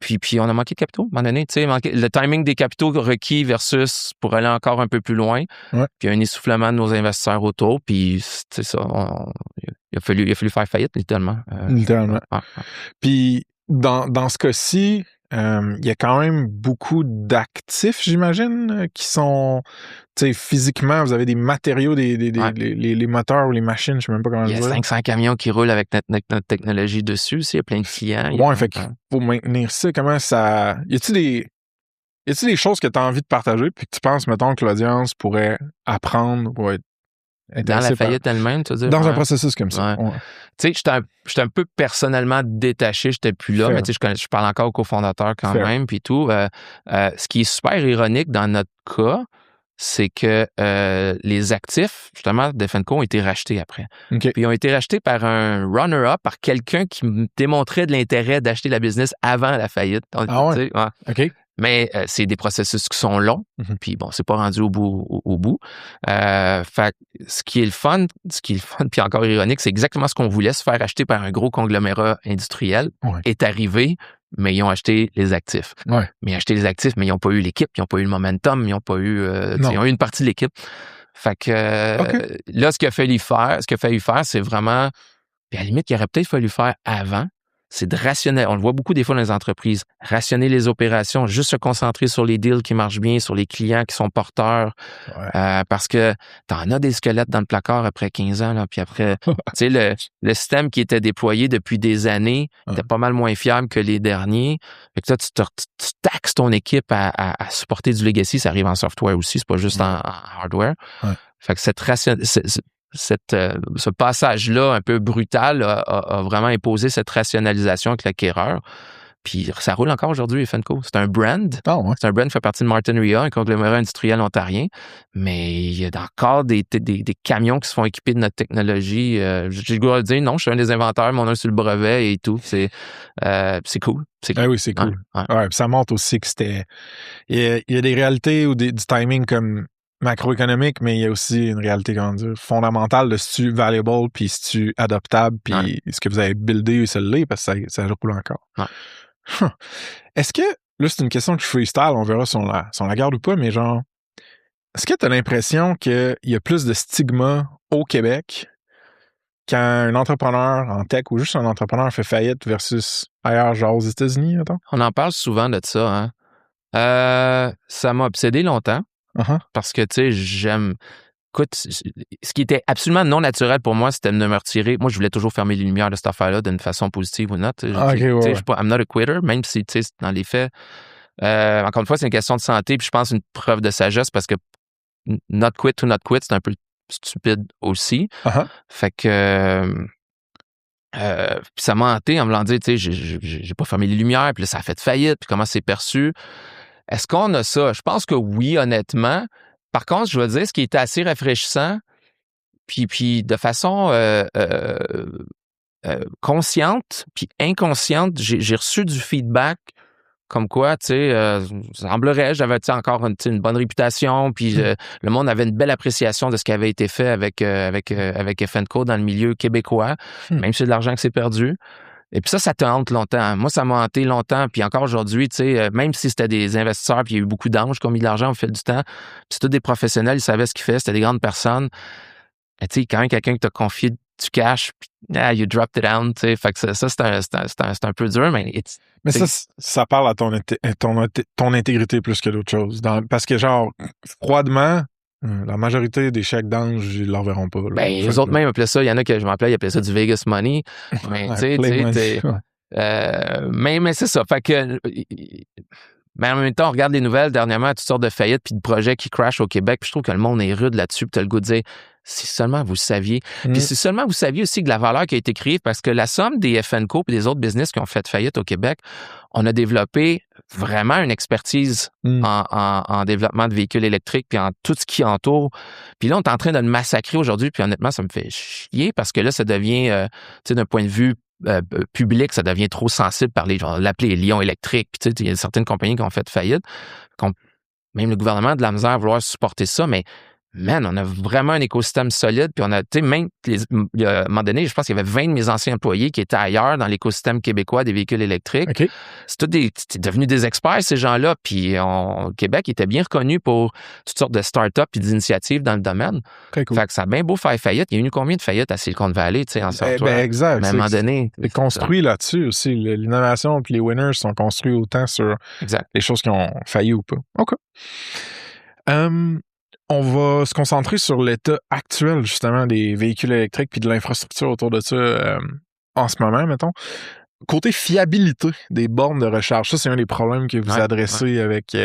Puis on a manqué de capitaux à un moment donné. Le timing des capitaux requis versus pour aller encore un peu plus loin. Puis un essoufflement de nos investisseurs autour. Puis c'est ça, il a fallu faire faillite, littéralement. Littéralement. Puis dans ce cas-ci, il y a quand même beaucoup d'actifs, j'imagine, qui sont, tu sais, physiquement, vous avez des matériaux, les moteurs ou les machines, je sais même pas comment dire. Il y a 500 camions qui roulent avec notre technologie dessus, il y a plein de clients. Fait qu'il faut maintenir ça, comment ça... Y a-t-il des choses que tu as envie de partager puis que tu penses, mettons, que l'audience pourrait apprendre ou être dans la faillite elle-même, tu veux dire? Dans un processus comme ça. Tu sais, j'étais un peu personnellement détaché, j'étais plus là, mais tu sais, je parle encore au cofondateur quand même, puis tout. Ce qui est super ironique dans notre cas, c'est que les actifs, justement, de FNCO ont été rachetés après. Puis ils ont été rachetés par un runner-up, par quelqu'un qui me démontrait de l'intérêt d'acheter la business avant la faillite. Mais c'est des processus qui sont longs, puis bon, c'est pas rendu au bout. Fait ce qui est le fun, puis encore ironique, c'est exactement ce qu'on voulait, se faire acheter par un gros conglomérat industriel, est arrivé, mais ils ont acheté les actifs. Mais ils ont acheté les actifs, mais ils n'ont pas eu l'équipe, ils n'ont pas eu le momentum, ils n'ont pas eu... ils ont eu une partie de l'équipe. Fait que là, ce qu'il a fallu faire, c'est vraiment... Puis à la limite, il aurait peut-être fallu faire avant, c'est de rationner. On le voit beaucoup des fois dans les entreprises. Rationner les opérations, juste se concentrer sur les deals qui marchent bien, sur les clients qui sont porteurs. Parce que t'en as des squelettes dans le placard après 15 ans, là. Puis après, tu sais, le système qui était déployé depuis des années était pas mal moins fiable que les derniers. Fait que là, tu taxes ton équipe à supporter du legacy. Ça arrive en software aussi, c'est pas juste en hardware. Fait que ce passage-là un peu brutal a vraiment imposé cette rationalisation avec l'acquéreur. Puis ça roule encore aujourd'hui, FNCO. C'est un brand. Ah ouais. C'est un brand qui fait partie de Martin-Ria, un conglomérat industriel ontarien. Mais il y a encore des camions qui se font équiper de notre technologie. J'ai le goût de dire, non, je suis un des inventeurs, mon nom sur le brevet et tout. C'est cool. C'est cool. Ah oui, c'est cool. Ouais, puis ça montre aussi que c'était... Il y a des réalités ou du timing comme macroéconomique, mais il y a aussi une réalité, comment dire, fondamentale de si tu valuable, puis si tu adoptable, puis ce que vous avez buildé, ça l'est, parce que ça roule encore. Ouais. Est-ce que, là, c'est une question que je freestyle, on verra si on la garde ou pas, mais genre, est-ce que tu as l'impression qu'il y a plus de stigma au Québec quand un entrepreneur en tech ou juste un entrepreneur fait faillite versus ailleurs, genre aux États-Unis, attends? On en parle souvent de ça, hein. Ça m'a obsédé longtemps parce que, tu sais, Écoute, ce qui était absolument non naturel pour moi, c'était de me retirer. Moi, je voulais toujours fermer les lumières de cette affaire-là d'une façon positive ou non. Je suis pas, I'm not a quitter, même si, tu sais, dans les faits, encore une fois, c'est une question de santé, puis je pense une preuve de sagesse parce que not quit to not quit, c'est un peu stupide aussi. Fait que puis ça m'a hanté en me l'en disant, tu sais, j'ai pas fermé les lumières, puis là, ça a fait faillite, puis comment c'est perçu. Est-ce qu'on a ça? Je pense que oui, honnêtement. Par contre, je veux dire, ce qui était assez rafraîchissant, puis de façon consciente puis inconsciente, j'ai reçu du feedback comme quoi, tu sais, semblerait, j'avais encore une bonne réputation, puis le monde avait une belle appréciation de ce qui avait été fait avec FNCO dans le milieu québécois, même si c'est de l'argent que c'est perdu. Et puis ça te hante longtemps. Moi, ça m'a hanté longtemps. Puis encore aujourd'hui, tu sais, même si c'était des investisseurs, puis il y a eu beaucoup d'anges qui ont mis de l'argent au fil du temps, puis c'est tous des professionnels, ils savaient ce qu'ils faisaient, c'était des grandes personnes. Tu sais, quand même quelqu'un qui t'a confié du cash, puis you dropped it down, tu sais. Fait que ça c'est un peu dur, mais... Mais ça parle à ton intégrité plus que d'autres choses. Parce que, genre, froidement... La majorité des chèques d'ange, ils ne le reverront pas. Là, les autres même appelaient ça, il y en a que je m'appelais, ils appelaient ça du Vegas money. Mais tu sais, mais c'est ça. Fait que, mais en même temps, on regarde les nouvelles dernièrement, toutes sortes de faillites puis de projets qui crashent au Québec. Puis je trouve que le monde est rude là-dessus. Puis tu as le goût de dire, si seulement vous saviez. Puis si seulement vous saviez aussi que la valeur qui a été créée, parce que la somme des FNCO et des autres business qui ont fait faillite au Québec, on a développé vraiment une expertise en développement de véhicules électriques puis en tout ce qui entoure. Puis là, on est en train de le massacrer aujourd'hui. Puis honnêtement, ça me fait chier parce que là, ça devient, tu sais, d'un point de vue public, ça devient trop sensible par l'appeler Lion électrique. Puis tu sais, il y a certaines compagnies qui ont fait faillite, même le gouvernement a de la misère à vouloir supporter ça, mais man, on a vraiment un écosystème solide. Puis on a, tu sais, même, il y a un moment donné, je pense qu'il y avait 20 de mes anciens employés qui étaient ailleurs dans l'écosystème québécois des véhicules électriques. Okay. C'est devenu des experts, ces gens-là. Puis au Québec, ils étaient bien reconnus pour toutes sortes de start-up et d'initiatives dans le domaine. Très cool. Fait que ça a bien beau faire faillite. Il y a eu combien de faillites à Silicon Valley, tu sais, en software? Exact. Mais à un moment donné. C'est construit là-dessus aussi. L'innovation et les winners sont construits autant sur les choses qui ont failli ou pas. OK. On va se concentrer sur l'état actuel, justement, des véhicules électriques puis de l'infrastructure autour de ça en ce moment, mettons. Côté fiabilité des bornes de recharge, ça, c'est un des problèmes que vous adressez avec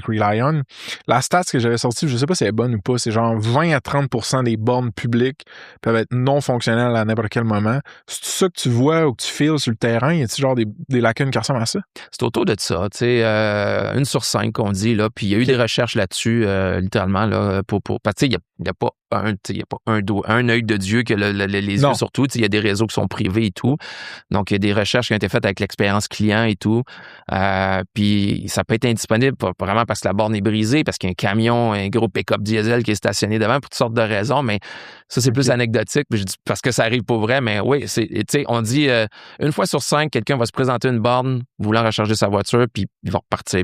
Relion. La stat que j'avais sortie, je ne sais pas si elle est bonne ou pas, c'est genre 20 à 30% des bornes publiques peuvent être non fonctionnelles à n'importe quel moment. C'est ça que tu vois ou que tu feels sur le terrain? Y a-t-il genre des lacunes qui ressemblent à ça? C'est autour de ça, tu sais, 1 sur 5 qu'on dit, là, puis il y a eu des recherches là-dessus, littéralement, là, parce que, tu sais, il n'y a pas un œil de Dieu que les yeux sur tout. Il y a des réseaux qui sont privés et tout. Donc, il y a des recherches qui ont été faites avec l'expérience client et tout. Puis, ça peut être indisponible vraiment parce que la borne est brisée, parce qu'il y a un camion, un gros pick-up diesel qui est stationné devant pour toutes sortes de raisons. Mais ça, c'est plus anecdotique. Puis je dis parce que ça arrive pas vrai. Mais oui, on dit 1 fois sur 5, quelqu'un va se présenter une borne voulant recharger sa voiture, puis il va repartir.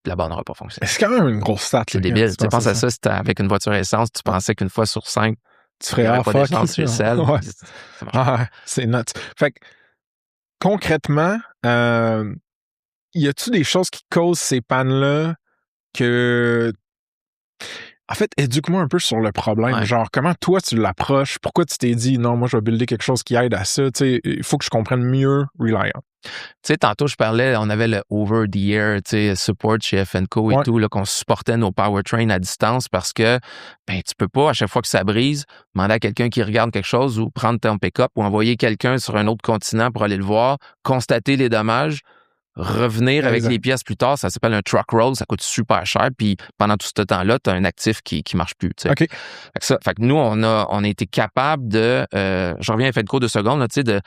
La borne n'aura pas fonctionné. C'est quand même une grosse stat. C'est débile. Tu penses à ça, si avec une voiture essence, tu pensais qu'une fois sur 5, tu ferais pas de chance sur le sel. Ouais. C'est nuts. Fait que, concrètement, y a-tu des choses qui causent ces pannes-là que... En fait, éduque-moi un peu sur le problème. Ouais. Genre, comment toi, tu l'approches? Pourquoi tu t'es dit, non, moi, je vais builder quelque chose qui aide à ça? Tu sais, il faut que je comprenne mieux Relion. Tu sais, tantôt, je parlais, on avait le over-the-air, tu sais, support chez F&Co et tout, là, qu'on supportait nos powertrains à distance parce que, ben, tu peux pas, à chaque fois que ça brise, demander à quelqu'un qui regarde quelque chose ou prendre ton pick-up ou envoyer quelqu'un sur un autre continent pour aller le voir, constater les dommages, revenir avec les pièces plus tard, ça s'appelle un truck roll, ça coûte super cher, puis pendant tout ce temps-là, tu as un actif qui marche plus. Tu sais. OK. Fait que nous, on a été capable de, je reviens à Fedco 2 secondes, là, tu sais, de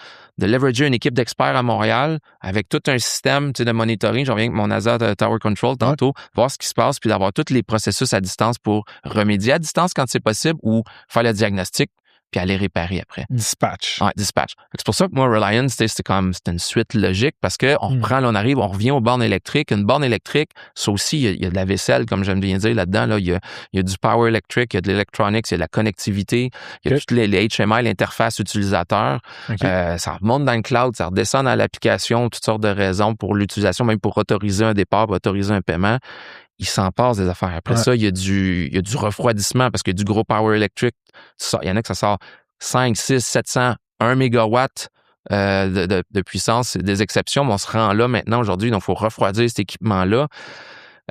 leverager une équipe d'experts à Montréal avec tout un système tu sais, de monitoring. Je reviens avec mon NASA Tower Control tantôt, voir ce qui se passe, puis d'avoir tous les processus à distance pour remédier à distance quand c'est possible ou faire le diagnostic puis aller réparer après. Dispatch. Ouais, dispatch. C'est pour ça que moi, Reliant, c'était une suite logique parce que on reprend, là, on arrive, on revient aux bornes électriques. Une borne électrique, ça aussi, il y a de la vaisselle, comme j'aime bien dire là-dedans. Là, il y a du power électrique, il y a de l'électronics, il y a de la connectivité, il y a toutes les HMI, l'interface utilisateur. Ça remonte dans le cloud, ça redescend dans l'application, toutes sortes de raisons pour l'utilisation, même pour autoriser un départ, pour autoriser un paiement. Il s'en passe des affaires. Après ça, il y a du refroidissement parce qu'il y a du gros power électrique. Il y en a que ça sort 5, 6, 700, 1 mégawatt de puissance. C'est des exceptions, mais on se rend là maintenant aujourd'hui. Donc, il faut refroidir cet équipement-là.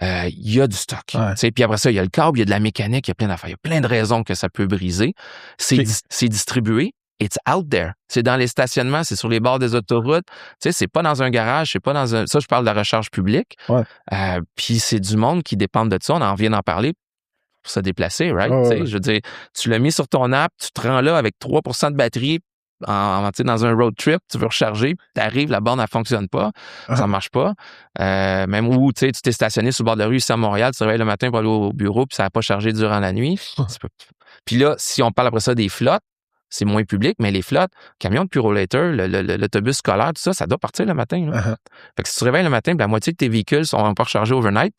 Il y a du stock. Puis après ça, il y a le câble, il y a de la mécanique, il y a plein d'affaires. Il y a plein de raisons que ça peut briser. C'est distribué. It's out there. C'est dans les stationnements, c'est sur les bords des autoroutes. Tu sais, c'est pas dans un garage, c'est pas dans un... Ça, je parle de la recharge publique. Puis c'est du monde qui dépend de ça. On en vient d'en parler pour se déplacer, right? Je veux dire, tu l'as mis sur ton app, tu te rends là avec 3% de batterie dans un road trip, tu veux recharger, tu arrives, la borne, elle fonctionne pas, ça marche pas. Même où, tu t'es stationné sur le bord de la rue ici à Montréal, tu te réveilles le matin pour aller au bureau, puis ça n'a pas chargé durant la nuit. Puis là, si on parle après ça des flottes, c'est moins public, mais les flottes, camions de Purolator, l'autobus scolaire, tout ça, ça doit partir le matin. Là. Fait que si tu te réveilles le matin, la moitié de tes véhicules sont pas rechargés overnight,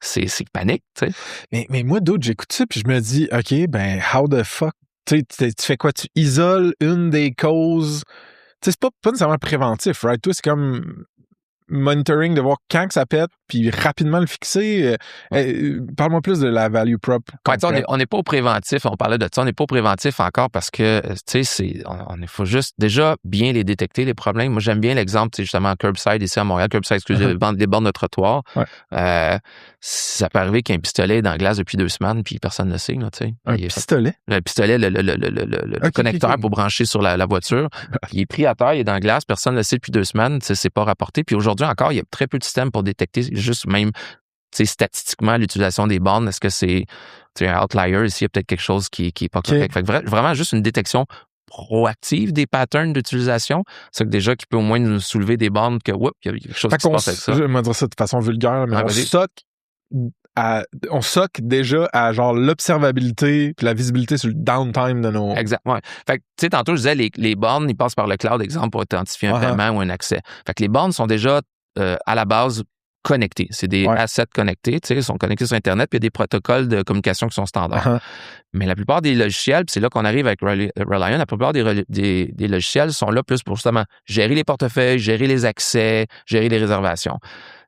c'est panique, tu sais. Mais moi, d'autres, j'écoute ça, puis je me dis, OK, ben, how the fuck? Tu fais quoi? Tu isoles une des causes. Tu sais, c'est pas nécessairement préventif, right? Toi, c'est comme monitoring de voir quand que ça pète, puis rapidement le fixer. Parle-moi plus de la value prop. On n'est pas au préventif, on parlait de ça, on n'est pas au préventif encore parce que, tu sais, il faut juste déjà bien les détecter, les problèmes. Moi, j'aime bien l'exemple, c'est justement Curbside ici à Montréal, Curbside, excusez, des bornes de trottoir. Ça peut arriver qu'il y ait un pistolet dans la glace depuis 2 semaines, puis personne ne le sait, là, tu sais. Un pistolet? Le pistolet, le connecteur pour brancher sur la voiture. Il est pris à terre, il est dans la glace, personne ne le sait depuis 2 semaines, c'est pas rapporté. Puis aujourd'hui encore, il y a très peu de systèmes pour détecter juste même statistiquement l'utilisation des bornes. Est-ce que c'est un outlier ici? Il y a peut-être quelque chose qui est pas correct. Fait que vraiment juste une détection proactive des patterns d'utilisation. C'est que déjà qui peut au moins nous soulever des bornes que, il y a quelque chose qui se passe avec ça. Je vais dire ça de façon vulgaire, mais on soque déjà à genre l'observabilité puis la visibilité sur le downtime de nos... Exact, ouais. Fait que, tu sais, tantôt, je disais, les bornes, ils passent par le cloud, exemple, pour authentifier un paiement ou un accès. Fait que les bornes sont déjà, à la base, connectés. C'est des assets connectés, tu sais, ils sont connectés sur Internet, puis il y a des protocoles de communication qui sont standards. Mais la plupart des logiciels, puis c'est là qu'on arrive avec Reliant, la plupart des logiciels sont là plus pour justement gérer les portefeuilles, gérer les accès, gérer les réservations.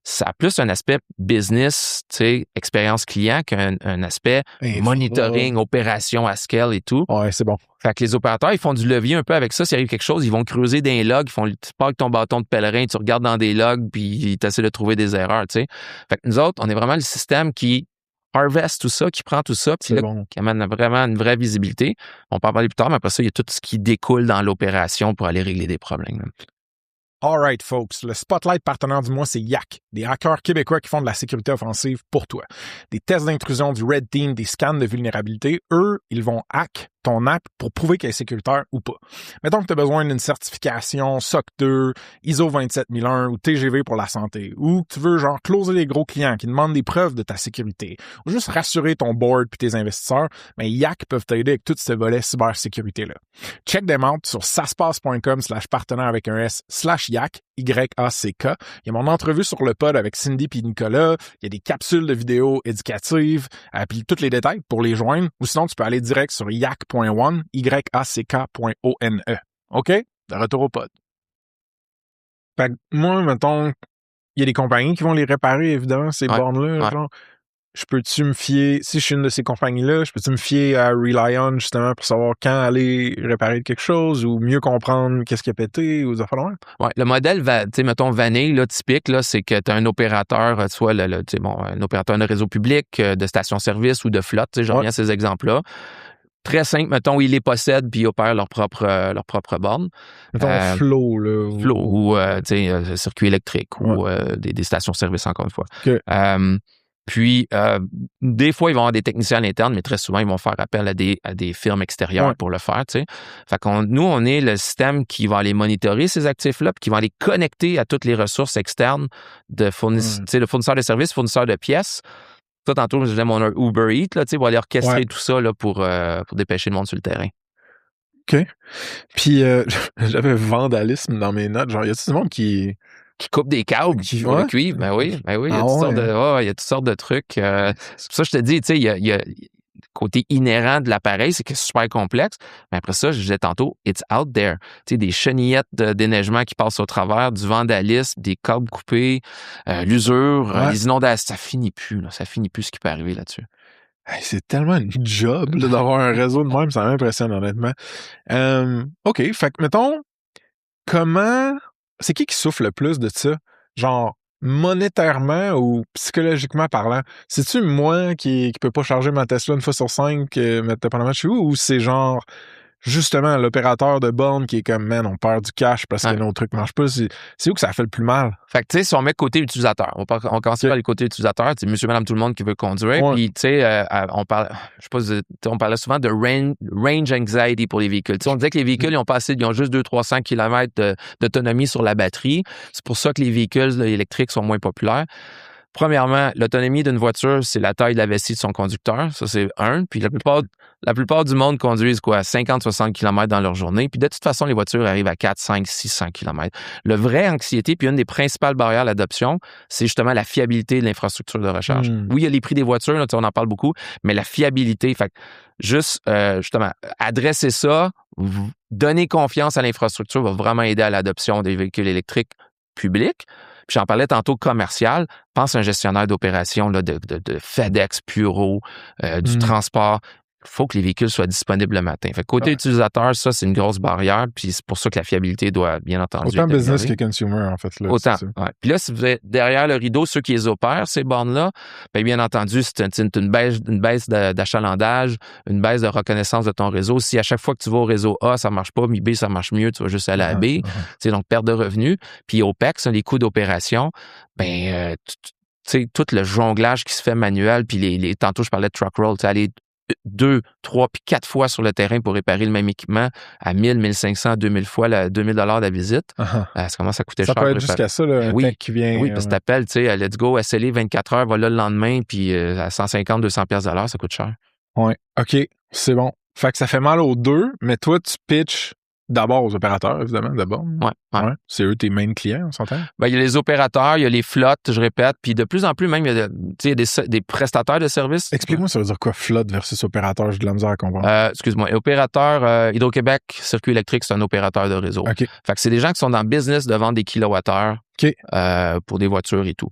Ça a plus un aspect business, tu sais, expérience client qu'un aspect monitoring, opération à scale et tout. Ouais, c'est bon. Fait que les opérateurs, ils font du levier un peu avec ça. S'il arrive quelque chose, ils vont creuser des logs, tu pars avec ton bâton de pèlerin, tu regardes dans des logs, puis tu essaies de trouver des erreurs, tu sais. Fait que nous autres, on est vraiment le système qui harvest tout ça, qui prend tout ça, puis qui amène vraiment une vraie visibilité. On peut en parler plus tard, mais après ça, il y a tout ce qui découle dans l'opération pour aller régler des problèmes. All right, folks. Le Spotlight partenaire du mois, c'est Yak, des hackers québécois qui font de la sécurité offensive pour toi. Des tests d'intrusion, du Red Team, des scans de vulnérabilité. Eux, ils vont hack ton app pour prouver qu'elle est sécuritaire ou pas. Mettons que tu as besoin d'une certification SOC 2, ISO 27001 ou TGV pour la santé, ou que tu veux genre closer les gros clients qui demandent des preuves de ta sécurité, ou juste rassurer ton board puis tes investisseurs, mais Yak peuvent t'aider avec tout ce volet cybersécurité-là. Check them out sur saspace.com/partenaire avec un S/Yak, Y-A-C-K. Il y a mon entrevue sur le pod avec Cindy puis Nicolas. Il y a des capsules de vidéos éducatives, puis tous les détails pour les joindre. Ou sinon, tu peux aller direct sur yak.one, Y-A-C-K.one. OK? De retour au pod. Fait que moi, mettons, il y a des compagnies qui vont les réparer, évidemment, ces bornes-là. Genre. je peux-tu me fier, si je suis une de ces compagnies-là, je peux-tu me fier à Relion justement pour savoir quand aller réparer quelque chose ou mieux comprendre qu'est-ce qui a pété ou des affaires de même? Ouais, le modèle, tu sais, mettons, vanille, là, typique, là, c'est que tu as un opérateur, soit un opérateur de réseau public, de station-service ou de flotte, tu sais, je reviens à ces exemples-là. Très simple, mettons, ils les possèdent puis ils opèrent leur propre borne. Mettons Flow, là. Flow ou circuit électrique ou des stations-service, encore une fois. Okay. Puis, des fois, ils vont avoir des techniciens à l'interne, mais très souvent, ils vont faire appel à des firmes extérieures pour le faire, tu sais. Fait nous, on est le système qui va aller monitorer ces actifs-là puis qui va aller connecter à toutes les ressources externes de fournisseurs de services, fournisseurs de pièces. Ça, tantôt, je disais mon Uber Eats, là, tu sais, va aller orchestrer tout ça là, pour dépêcher le monde sur le terrain. OK. Puis, j'avais vandalisme dans mes notes. Genre, y a-t-il du monde qui coupe des câbles pour le cuivre? Ben oui. Il y a toutes sortes de trucs. C'est pour ça que je te dis, tu sais, il y a le côté inhérent de l'appareil, c'est que c'est super complexe. Mais après ça, je disais tantôt, it's out there. Tu sais, des chenillettes de déneigement qui passent au travers, du vandalisme, des câbles coupés, l'usure, les inondations. Ça finit plus, là. Ça finit plus ce qui peut arriver là-dessus. Hey, c'est tellement une job là, d'avoir un réseau de même, ça m'impressionne honnêtement. OK, fait que mettons, c'est qui souffre le plus de ça? Genre, monétairement ou psychologiquement parlant? C'est-tu moi qui peut pas charger ma Tesla une fois sur 5, mettre dépendamment de chez vous, ou c'est genre, justement, l'opérateur de borne qui est comme, man, on perd du cash parce que nos trucs marchent pas. C'est où que ça fait le plus mal? Fait que, tu sais, si on met côté utilisateur, on commence par les côtés utilisateurs, c'est monsieur, madame, tout le monde qui veut conduire. Puis, tu sais, on parlait souvent de range anxiety pour les véhicules. Tu sais, on disait que les véhicules, ils ont juste 200-300 km d'autonomie sur la batterie. C'est pour ça que les véhicules électriques sont moins populaires. Premièrement, l'autonomie d'une voiture, c'est la taille de la vessie de son conducteur. Ça, c'est un. Puis la plupart du monde conduisent 50-60 km dans leur journée. Puis de toute façon, les voitures arrivent à 4, 5, 600 km. Le vrai anxiété, puis une des principales barrières à l'adoption, c'est justement la fiabilité de l'infrastructure de recharge. Oui, il y a les prix des voitures, là, on en parle beaucoup, mais la fiabilité, fait juste, justement, adresser ça, donner confiance à l'infrastructure va vraiment aider à l'adoption des véhicules électriques publics. Puis j'en parlais tantôt commercial. Pense à un gestionnaire d'opération là, de FedEx, Puro, du transport. Il faut que les véhicules soient disponibles le matin. Fait que côté utilisateur, ça, c'est une grosse barrière. Puis c'est pour ça que la fiabilité doit, bien entendu, autant business que consumer, en fait. Là, autant. Ouais. Puis là, si vous êtes derrière le rideau, ceux qui les opèrent, ces bornes-là, bien entendu, c'est une baisse d'achalandage, une baisse de reconnaissance de ton réseau. Si à chaque fois que tu vas au réseau A, ça marche pas, mais B, ça marche mieux, tu vas juste aller à B. C'est donc perte de revenus. Puis OPEX, les coûts d'opération, tu sais, tout le jonglage qui se fait manuel, puis tantôt, je parlais de truck roll, tu sais, aller 2, 3, puis 4 fois sur le terrain pour réparer le même équipement à 1000, 1500, 2000 fois, $2000 la visite. Ça commence à coûter cher. Ça peut être jusqu'à ça, là, un tech qui vient. Oui, parce que t'appelles, tu sais, let's go, SLA 24 heures, va là le lendemain, puis à 150, 200 pièces $, ça coûte cher. Oui, OK, c'est bon. Fait que ça fait mal aux deux, mais toi, tu pitches d'abord aux opérateurs, évidemment, d'abord. Ouais. C'est eux tes main clients, on s'entend? Ben, il y a les opérateurs, il y a les flottes, je répète, puis de plus en plus, même, il y a des prestataires de services. Explique-moi, ça veut dire quoi, flotte versus opérateur? J'ai de la misère à comprendre. Excuse-moi. Opérateur, Hydro-Québec, circuit électrique, c'est un opérateur de réseau. Okay. Fait que c'est des gens qui sont dans le business de vendre des kilowattheures pour des voitures et tout.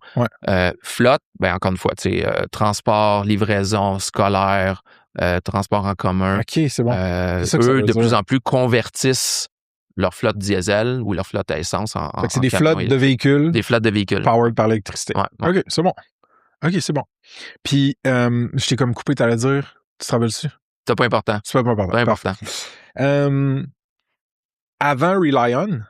Flotte, ben encore une fois, transport, livraison, scolaire, transport en commun. OK, c'est bon. Eux, de plus en plus, convertissent leur flotte diesel ou leur flotte à essence en c'est des flottes de véhicules. Des flottes de véhicules. Powered par l'électricité. Ouais. OK, c'est bon. OK, c'est bon. Puis, je t'ai comme coupé, t'allais dire, tu te rappelles-tu? C'est pas important. C'est pas important. Pas important. Avant Relion,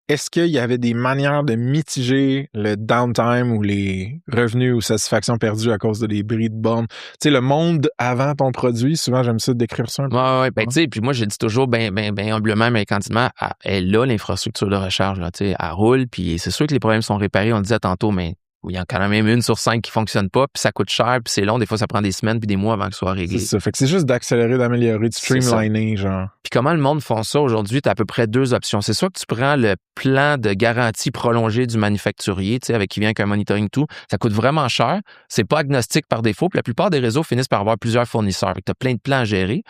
est-ce qu'il y avait des manières de mitiger le downtime ou les revenus ou satisfaction perdue à cause de des bris de borne? Tu sais, le monde avant ton produit, souvent, j'aime ça décrire ça un peu. Oui, ben, tu sais, puis moi, je dis toujours, ben humblement, mais candidement, elle a l'infrastructure de recharge, là, tu sais, elle roule, puis c'est sûr que les problèmes sont réparés, on le disait tantôt, mais il y en a quand même 1 sur 5 qui fonctionne pas, puis ça coûte cher, puis c'est long, des fois, ça prend des semaines puis des mois avant que ce soit réglé. C'est ça, fait que c'est juste d'accélérer, d'améliorer, de streamliner, genre. Puis comment le monde font ça aujourd'hui? Tu as à peu près 2 options. C'est soit que tu prends le plan de garantie prolongée du manufacturier, tu sais, avec qui vient avec un monitoring tout. Ça coûte vraiment cher. C'est pas agnostique par défaut. Puis la plupart des réseaux finissent par avoir plusieurs fournisseurs. Tu as plein de plans à gérer.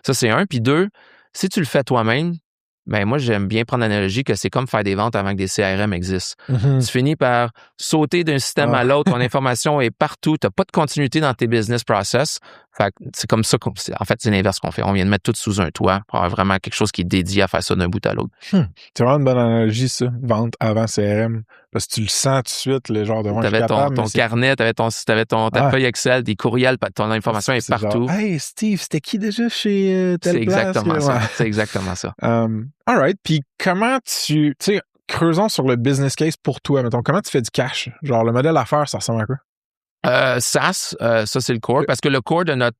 Ça, c'est un. Puis 2, si tu le fais toi-même, Ben moi, j'aime bien prendre l'analogie que c'est comme faire des ventes avant que des CRM existent. Mhm. Tu finis par sauter d'un système à l'autre, ton information est partout, tu n'as pas de continuité dans tes business process. Fait que c'est comme ça en fait, c'est l'inverse qu'on fait. On vient de mettre tout sous un toit pour avoir vraiment quelque chose qui est dédié à faire ça d'un bout à l'autre. C'est vraiment une bonne analogie, ça, vente avant CRM. Parce que tu le sens tout de suite, les genres de Tu avais ton carnet, tu avais ta feuille Excel, des courriels, ton information est partout. Genre, hey, Steve, c'était qui déjà chez telle place? Exactement ça. C'est exactement ça. All right. Puis comment tu sais, creusons sur le business case pour toi, mettons. Comment tu fais du cash? Genre, le modèle d'affaires, ça ressemble à quoi? SaaS, ça, c'est le core. Parce que le core de notre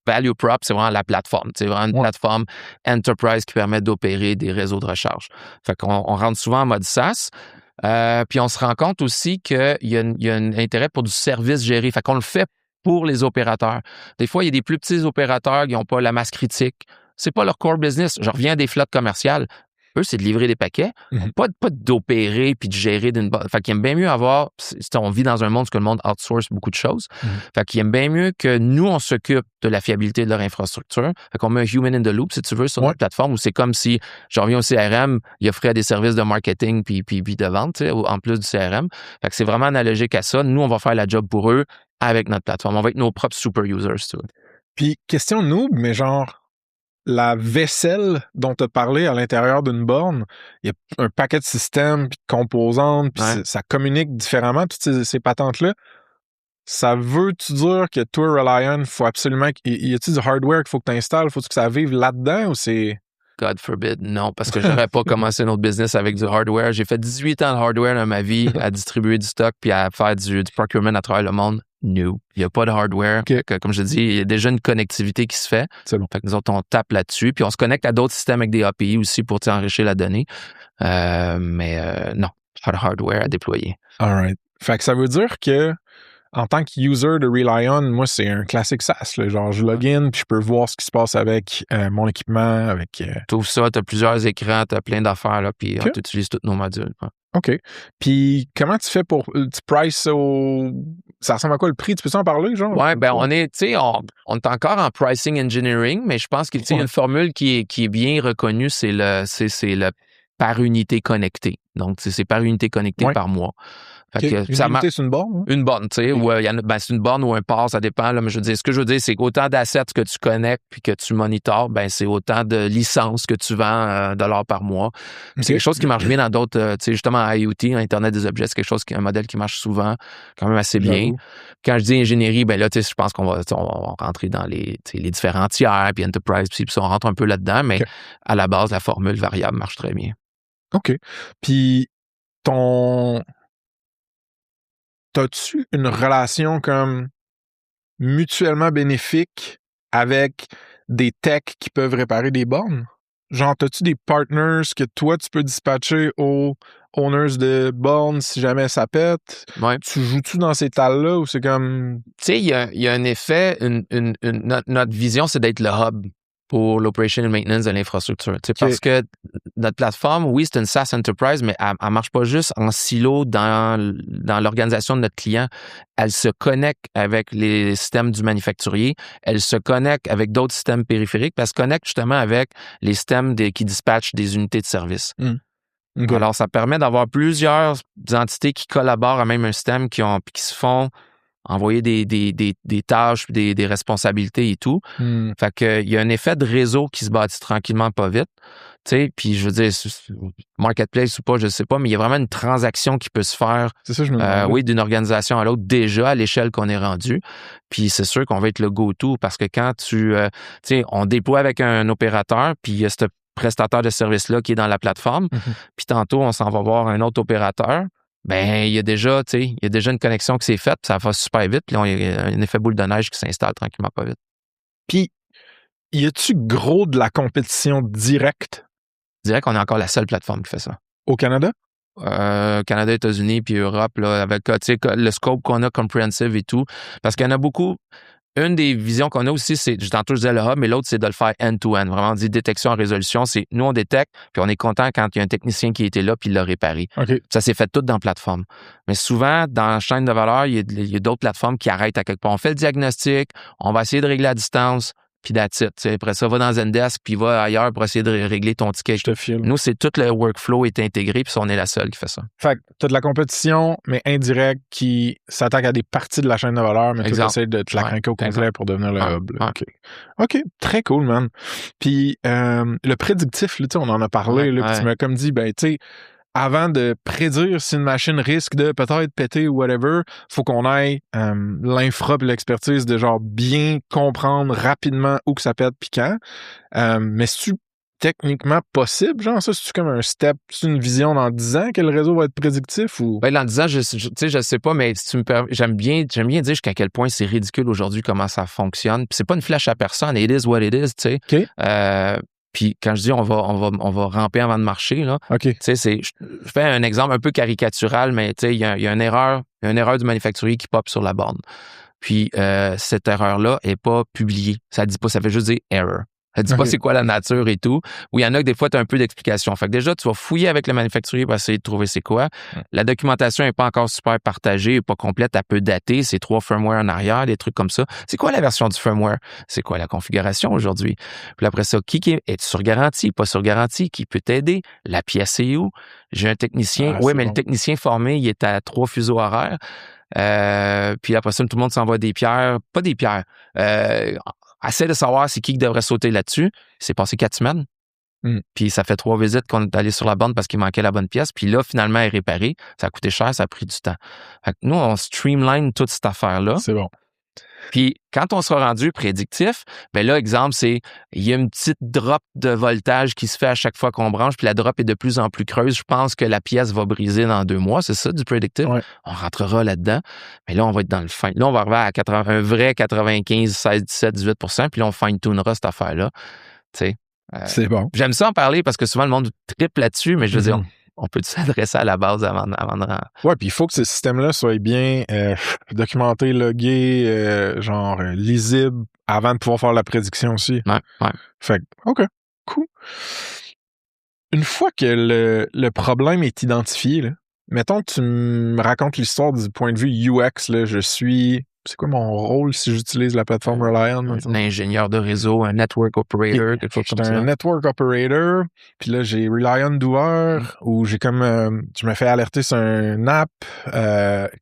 value prop, c'est vraiment la plateforme. C'est vraiment une plateforme enterprise qui permet d'opérer des réseaux de recharge. Fait qu'on rentre souvent en mode SaaS. Puis on se rend compte aussi qu'il y a un intérêt pour du service géré. Fait qu'on le fait pour les opérateurs. Des fois, il y a des plus petits opérateurs qui n'ont pas la masse critique. C'est pas leur core business. Je reviens à des flottes commerciales. Eux, c'est de livrer des paquets, pas d'opérer puis de gérer d'une bonne. Fait qu'ils aiment bien mieux avoir. On vit dans un monde où le monde outsource beaucoup de choses. Fait qu'ils aiment bien mieux que nous, on s'occupe de la fiabilité de leur infrastructure. Fait qu'on met un human in the loop, si tu veux, sur notre plateforme où c'est comme si, je reviens au CRM, il offrait des services de marketing puis de vente, en plus du CRM. Fait que c'est vraiment analogique à ça. Nous, on va faire la job pour eux avec notre plateforme. On va être nos propres super users, tu vois. Puis, question noob, mais genre, la vaisselle dont tu as parlé à l'intérieur d'une borne, il y a un paquet de systèmes, puis de composantes, puis ça communique différemment, toutes ces patentes-là. Ça veut-tu dire que toi, Reliant, faut absolument... Y a-t-il du hardware qu'il faut que tu installes? Faut-tu que ça vive là-dedans ou c'est... God forbid, non, parce que j'aurais pas commencé notre business avec du hardware. J'ai fait 18 ans de hardware dans ma vie, à distribuer du stock puis à faire du procurement à travers le monde. No. Il n'y a pas de hardware. Comme je dis, il y a déjà une connectivité qui se fait. C'est bon. Fait que nous autres, on tape là-dessus. Puis on se connecte à d'autres systèmes avec des API aussi pour enrichir la donnée. Mais non, pas de hardware à déployer. All right. Fait que ça veut dire que en tant que user de Reliant, moi, c'est un classique SaaS. Là. Genre, je login, puis je peux voir ce qui se passe avec mon équipement, avec... Tout ça, tu as plusieurs écrans, tu as plein d'affaires, là, puis on utilise tous nos modules. Ouais. OK. Puis, comment tu fais pour... Tu prices au... Ça ressemble à quoi le prix? Tu peux en parler, genre? Oui, ben on est encore en pricing engineering, mais je pense qu'il y a une formule qui est bien reconnue, c'est le par unité connectée. Donc, c'est par unité connectée par mois. Fait que une unité, c'est une borne? Hein? Une borne, tu sais, ou c'est une borne ou un port, ça dépend. Là, mais ce que je veux dire, c'est qu'autant d'assets que tu connectes puis que tu monitores, ben c'est autant de licences que tu vends dollars par mois. C'est quelque chose qui marche bien dans d'autres, tu sais, justement, IoT, Internet des objets, c'est quelque chose un modèle qui marche souvent, quand même assez bien. Quand je dis ingénierie, ben là, tu sais, je pense qu'on va rentrer dans les différents tiers, puis enterprise, puis on rentre un peu là-dedans, mais à la base, la formule variable marche très bien. OK. Puis, t'as-tu une relation comme mutuellement bénéfique avec des techs qui peuvent réparer des bornes? Genre, t'as-tu des partners que toi, tu peux dispatcher aux owners de bornes si jamais ça pète? Ouais. Tu joues-tu dans ces talles-là ou c'est comme... Tu sais, il y a un effet, notre vision, c'est d'être le hub pour l'operation and maintenance de l'infrastructure. Parce que notre plateforme, oui, c'est une SaaS Enterprise, mais elle ne marche pas juste en silo dans l'organisation de notre client. Elle se connecte avec les systèmes du manufacturier. Elle se connecte avec d'autres systèmes périphériques. Puis elle se connecte justement avec les systèmes qui dispatchent des unités de service. Okay. Alors, ça permet d'avoir plusieurs entités qui collaborent à même un système qui se font envoyer des tâches, des responsabilités et tout. Fait que il y a un effet de réseau qui se bâtit tranquillement pas vite. Tu sais, puis je veux dire, marketplace ou pas, je sais pas, mais il y a vraiment une transaction qui peut se faire. C'est ça, je me demande. Oui, d'une organisation à l'autre, déjà à l'échelle qu'on est rendu. Puis c'est sûr qu'on va être le go-to parce que quand tu sais, on déploie avec un opérateur, puis il y a ce prestataire de service-là qui est dans la plateforme. Puis tantôt, on s'en va voir un autre opérateur. Ben, il y a déjà une connexion qui s'est faite, puis ça va super vite, puis là, il y a un effet boule de neige qui s'installe tranquillement pas vite. Puis, y a-tu gros de la compétition directe? Direct, on est encore la seule plateforme qui fait ça. Au Canada? Canada, États-Unis, puis Europe, là, avec le scope qu'on a comprehensive et tout. Parce qu'il y en a beaucoup. Une des visions qu'on a aussi, c'est, tantôt je disais le hub, mais l'autre, c'est de le faire end-to-end. Vraiment, on dit détection en résolution. C'est nous, on détecte, puis on est content quand il y a un technicien qui était là, puis il l'a réparé. Okay. Ça s'est fait tout dans la plateforme. Mais souvent, dans la chaîne de valeur, il y a d'autres plateformes qui arrêtent à quelque part. On fait le diagnostic, on va essayer de régler à distance. puis that's it. Après ça, va dans Zendesk, puis va ailleurs pour essayer de régler ton ticket. Je te file. Nous, c'est tout le workflow est intégré, puis on est la seule qui fait ça. Fait que t'as de la compétition, mais indirecte, qui s'attaque à des parties de la chaîne de valeur, mais tu essaies de te la craquer au complet pour devenir le hub. Là. OK, très cool, man. Puis le prédictif, là, on en a parlé, là, puis tu m'as comme dit, ben, tu sais, avant de prédire si une machine risque de peut-être péter ou whatever, faut qu'on ait l'infra et l'expertise de genre bien comprendre rapidement où que ça pète puis quand. Mais c'est-tu techniquement possible, genre ça? C'est-tu comme un step, c'est une vision dans 10 ans que le réseau va être prédictif ou? Ben, dans 10 ans, je sais pas, mais si tu me permets, j'aime bien dire jusqu'à quel point c'est ridicule aujourd'hui comment ça fonctionne. Puis c'est pas une flèche à personne. It is what it is, tu sais. OK. Puis quand je dis on va ramper avant de marcher, là, OK. je fais un exemple un peu caricatural, mais il y a une erreur du manufacturier qui pop sur la borne. Puis cette erreur-là est pas publiée. Ça dit pas, ça fait juste dire error. Ça dit pas c'est quoi la nature et tout. Ou il y en a que des fois, tu as un peu d'explication. Fait que déjà, tu vas fouiller avec le manufacturier pour essayer de trouver c'est quoi. La documentation n'est pas encore super partagée, pas complète, elle peut dater. C'est 3 firmware en arrière, des trucs comme ça. C'est quoi la version du firmware? C'est quoi la configuration aujourd'hui? Puis après ça, est sur garantie, pas sur garantie? Qui peut t'aider? La pièce est où? J'ai un technicien. Le technicien formé, il est à 3 fuseaux horaires. Puis après ça, tout le monde s'envoie des pierres. Pas des pierres. Essaie de savoir c'est qui devrait sauter là-dessus. C'est passé 4 semaines. Puis ça fait 3 visites qu'on est allé sur la borne parce qu'il manquait la bonne pièce. Puis là, finalement, elle est réparée. Ça a coûté cher, ça a pris du temps. Fait que nous, on streamline toute cette affaire-là. C'est bon. Puis quand on sera rendu prédictif, ben là, exemple, c'est il y a une petite drop de voltage qui se fait à chaque fois qu'on branche, puis la drop est de plus en plus creuse. Je pense que la pièce va briser dans 2 mois, c'est ça, du predictive? Ouais. On rentrera là-dedans, mais là, on va être dans le fin. Là, on va arriver à un vrai 95, 16, 17, 18 %, puis là, on fine-tunera cette affaire-là. Tu sais. C'est bon. J'aime ça en parler parce que souvent, le monde tripe là-dessus, mais je veux dire, on peut s'adresser à la base avant de rentrer. Ouais, puis il faut que ce système-là soit bien documenté, logué, lisible avant de pouvoir faire la prédiction aussi. Ouais. Fait que, OK, cool. Une fois que le problème est identifié, là, mettons que tu me racontes l'histoire du point de vue UX, là, c'est quoi mon rôle si j'utilise la plateforme Reliant? Un ingénieur de réseau, un network operator, quelque chose comme ça. Un network operator, puis là, j'ai Reliant Doer, où j'ai comme... je me fais alerter sur un app.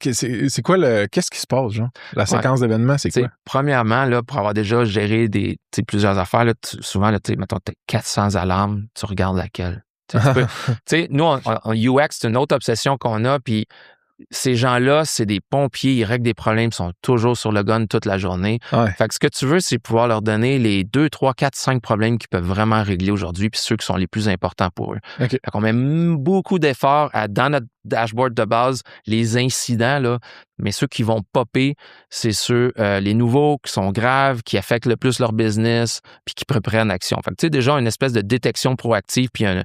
C'est quoi qu'est-ce qui se passe, genre? La séquence d'événements, c'est quoi? Premièrement, là, pour avoir déjà géré plusieurs affaires, là, souvent, là, mettons, t'as 400 alarmes, tu regardes laquelle. Nous, en UX, c'est une autre obsession qu'on a, puis ces gens-là, c'est des pompiers, ils règlent des problèmes, ils sont toujours sur le gun toute la journée. Ouais. Fait que ce que tu veux, c'est pouvoir leur donner les 2, 3, 4, 5 problèmes qu'ils peuvent vraiment régler aujourd'hui, puis ceux qui sont les plus importants pour eux. Okay. Fait qu'on met beaucoup d'efforts dans notre dashboard de base, les incidents, là, mais ceux qui vont popper, c'est ceux, les nouveaux qui sont graves, qui affectent le plus leur business, puis qui prennent action. Fait que tu sais, déjà, une espèce de détection proactive, puis un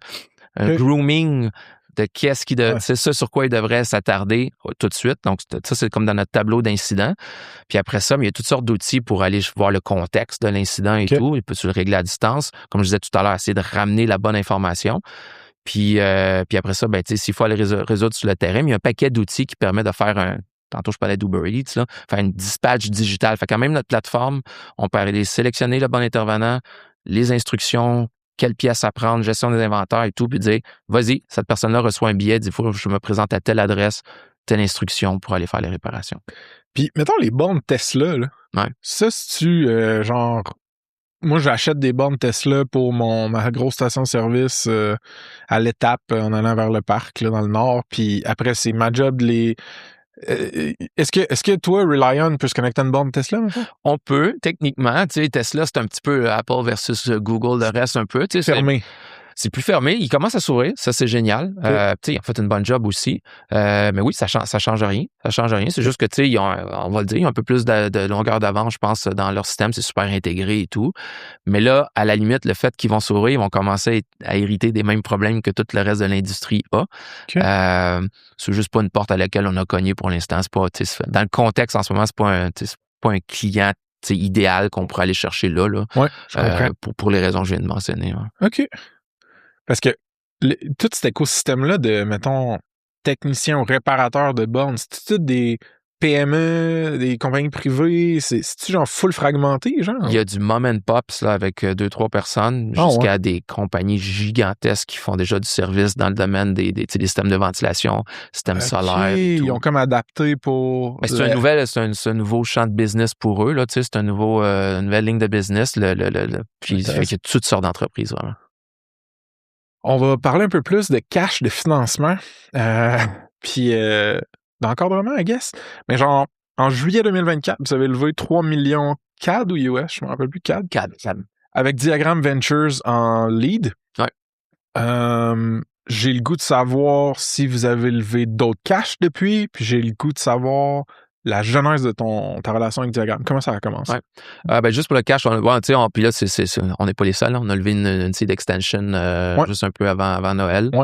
grooming de c'est ça sur quoi il devrait s'attarder tout de suite. Donc, ça, c'est comme dans notre tableau d'incidents. Puis après ça, il y a toutes sortes d'outils pour aller voir le contexte de l'incident et tout. Il peut se le régler à distance. Comme je disais tout à l'heure, essayer de ramener la bonne information. Puis après ça, s'il faut aller résoudre sur le terrain, il y a un paquet d'outils qui permet de faire tantôt, je parlais d'Uber Eats, là, faire une dispatch digitale. Fait quand même, notre plateforme, on peut aller sélectionner le bon intervenant, les instructions, quelle pièce à prendre, gestion des inventaires et tout, puis dire, vas-y, cette personne-là reçoit un billet, il faut que je me présente à telle adresse, telle instruction pour aller faire les réparations. Puis, mettons les bornes Tesla, là. Ouais. Ça, si tu, moi, j'achète des bornes Tesla pour ma grosse station-service à l'étape en allant vers le parc, là, dans le nord, puis après, c'est ma job de les... Est-ce que toi, Reliant, peut se connecter à une borne Tesla, maintenant? On peut, techniquement. Tu sais, Tesla, c'est un petit peu Apple versus Google, le reste un peu. Tu sais, fermé. C'est plus fermé. Il commence à sourire. Ça, c'est génial. Ils ont fait une bonne job aussi. Mais oui, ça change rien. Ça change rien. C'est juste que, on va le dire, ils ont un peu plus de longueur d'avance, je pense, dans leur système. C'est super intégré et tout. Mais là, à la limite, le fait qu'ils vont sourire, ils vont commencer à hériter des mêmes problèmes que tout le reste de l'industrie a. Okay. C'est juste pas une porte à laquelle on a cogné pour l'instant. C'est pas, dans le contexte, en ce moment, c'est pas un client idéal qu'on pourrait aller chercher là. Ouais, je comprends. Pour les raisons que je viens de mentionner. Ouais. OK. Parce que tout cet écosystème-là de, mettons, technicien ou réparateur de bornes, c'est tout des PME, des compagnies privées? C'est-tu genre full fragmenté, genre? Il y a du mom and pops là, avec 2-3 personnes jusqu'à des compagnies gigantesques qui font déjà du service dans le domaine des systèmes de ventilation, systèmes solaires. Ils ont comme adapté pour... Mais c'est un nouveau champ de business pour eux. Là, c'est une nouvelle ligne de business. Puis il y a toutes sortes d'entreprises, vraiment. On va parler un peu plus de cash, de financement. Puis d'encadrement, I guess. Mais genre, en juillet 2024, vous avez levé 3 millions CAD ou US, je me rappelle plus, CAD. CAD. Avec Diagram Ventures en lead. Ouais. J'ai le goût de savoir si vous avez levé d'autres cash depuis, puis j'ai le goût de savoir la genèse de ta relation avec Diagram. Comment ça a commencé? Ouais. Juste pour le cash, puis là, on n'est pas les seuls. Là. On a levé une seed extension juste un peu avant Noël. Ouais.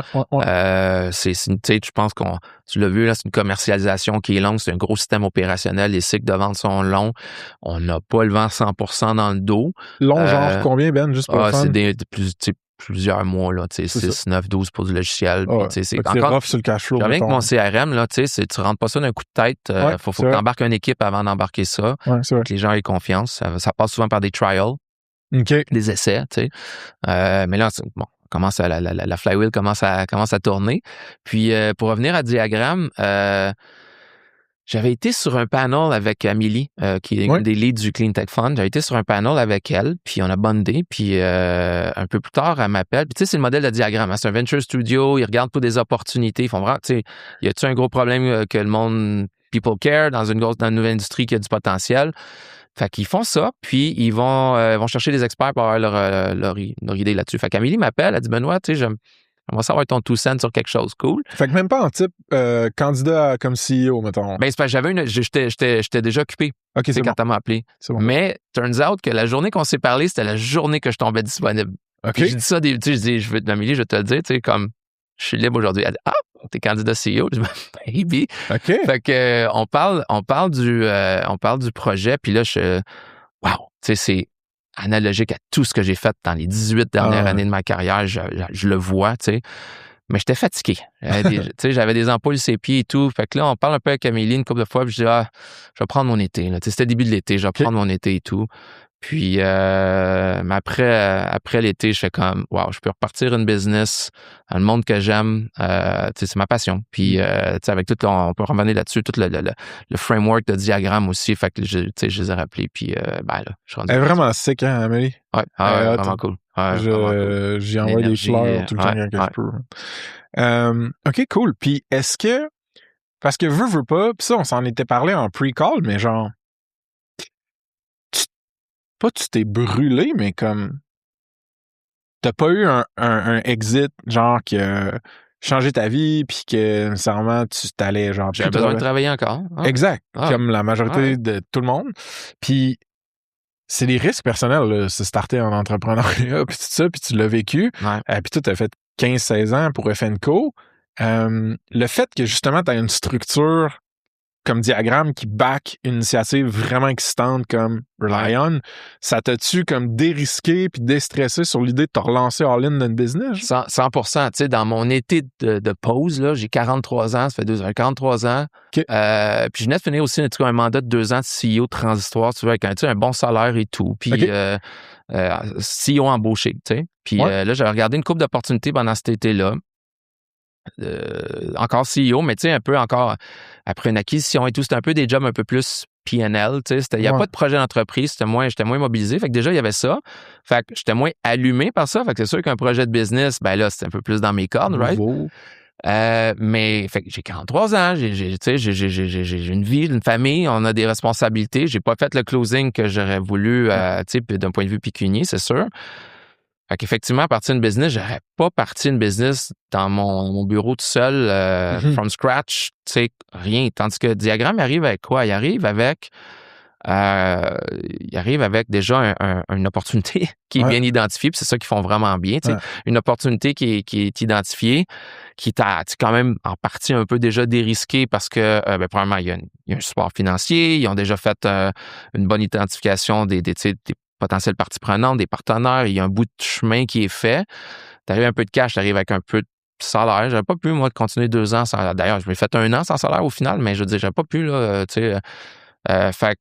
Je pense tu l'as vu, là, c'est une commercialisation qui est longue. C'est un gros système opérationnel. Les cycles de vente sont longs. On n'a pas le vent 100% dans le dos. Long, genre combien, Ben, juste pour le fun? C'est plusieurs mois, là, 6, 9, 12 pour du logiciel. C'est encore rough sur le cash flow. J'ai rien que mon CRM, là, tu rentres pas ça d'un coup de tête. Faut que tu embarques une équipe avant d'embarquer ça. Que les gens aient confiance. Ça passe souvent par des trials, des essais, tu sais. Mais là, la flywheel commence à tourner. Puis, pour revenir à Diagram, j'avais été sur un panel avec Amélie, qui est une des leads du Clean Tech Fund. J'avais été sur un panel avec elle, puis on a bondé, puis un peu plus tard, elle m'appelle. Puis tu sais, c'est le modèle de Diagram. Hein? C'est un venture studio, ils regardent pour des opportunités. Ils font vraiment, tu sais, y a-tu un gros problème que le monde people care dans une nouvelle industrie qui a du potentiel? Fait qu'ils font ça, puis ils vont chercher des experts pour avoir leur idée là-dessus. Fait qu'Amélie m'appelle, elle dit, Benoît, tu sais, on va savoir ton 2 cents sur quelque chose, cool. Fait que même pas en type candidat comme CEO, mettons. Ben, c'est parce que j'étais déjà occupé. OK, c'est quand elle m'a appelé. C'est bon. Mais, turns out que la journée qu'on s'est parlé, c'était la journée que je tombais disponible. OK. Puis j'ai dit ça, tu sais, Amélie, je vais te le dire, tu sais, comme, je suis libre aujourd'hui. Elle dit, t'es candidat CEO? Je dis, baby. OK. Fait que, on parle du projet, puis là, wow, tu sais, c'est analogique à tout ce que j'ai fait dans les 18 dernières années de ma carrière. Je le vois, tu sais. Mais j'étais fatigué. J'avais des ampoules sur les pieds et tout. Fait que là, on parle un peu avec Amélie une couple de fois, puis je dis, je vais prendre mon été. Là. C'était le début de l'été, je vais prendre mon été et tout. Puis, mais après l'été, je fais comme, wow, je peux repartir une business dans le monde que j'aime. C'est ma passion. Puis, avec tout, on peut revenir là-dessus, tout le framework de diagramme aussi. Fait que, je les ai rappelés. Puis, là, je suis rendu. Elle est vraiment sick, hein, Amélie? Ouais, vraiment cool. J'y envoie des fleurs tout le temps que je peux. OK, cool. Puis, est-ce que, parce que veux pas, puis ça, on s'en était parlé en pre-call, mais genre, tu t'es brûlé, mais comme t'as pas eu un exit genre qui a changé ta vie puis que nécessairement tu t'allais genre j'avais besoin de travailler encore. Exact, comme la majorité de tout le monde. Puis c'est des risques personnels là, se starter en entrepreneuriat puis tout ça, puis tu l'as vécu. Puis toi t'as fait 15-16 ans pour FNCO. Le fait que justement t'as une structure comme Diagramme qui back une initiative vraiment excitante comme Relion, ça t'a-tu comme dérisqué puis déstressé sur l'idée de te relancer all-in dans le business? 100%. Tu sais, dans mon été de pause, là, j'ai 43 ans, ça fait 2 ans, 43 ans. Okay. Puis je venais de finir aussi un mandat de 2 ans de CEO Transhistoire, tu vois, avec un bon salaire et tout. Puis CEO embauché, tu sais. Puis là, j'avais regardé une couple d'opportunités pendant cet été-là. Encore CEO, mais tu sais, un peu encore après une acquisition et tout, c'était un peu des jobs un peu plus P&L, tu sais, il n'y a pas de projet d'entreprise, j'étais moins mobilisé, fait que déjà, il y avait ça, fait que j'étais moins allumé par ça, fait que c'est sûr qu'un projet de business, ben là, c'est un peu plus dans mes cordes, right? Mais fait que j'ai 43 ans, j'ai une vie, une famille, on a des responsabilités, j'ai pas fait le closing que j'aurais voulu, tu sais, d'un point de vue pécunier, c'est sûr. Fait qu'effectivement, partir une business, j'aurais pas parti une business dans mon bureau tout seul, from scratch, tu sais, rien. Tandis que Diagramme arrive avec quoi? Il arrive avec déjà une opportunité qui est bien identifiée, puis c'est ça qu'ils font vraiment bien, tu sais. Une opportunité qui est identifiée, qui t'a quand même en partie un peu déjà dérisquée parce que, premièrement, il y a un support financier, ils ont déjà fait une bonne identification des potentielles parties prenantes, des partenaires, il y a un bout de chemin qui est fait. Tu arrives un peu de cash, tu arrives avec un peu salaire. J'avais pas pu, moi, de continuer 2 ans sans. D'ailleurs, je m'ai fait 1 an sans salaire au final, mais je veux dire, j'avais pas pu, là, tu sais. Fait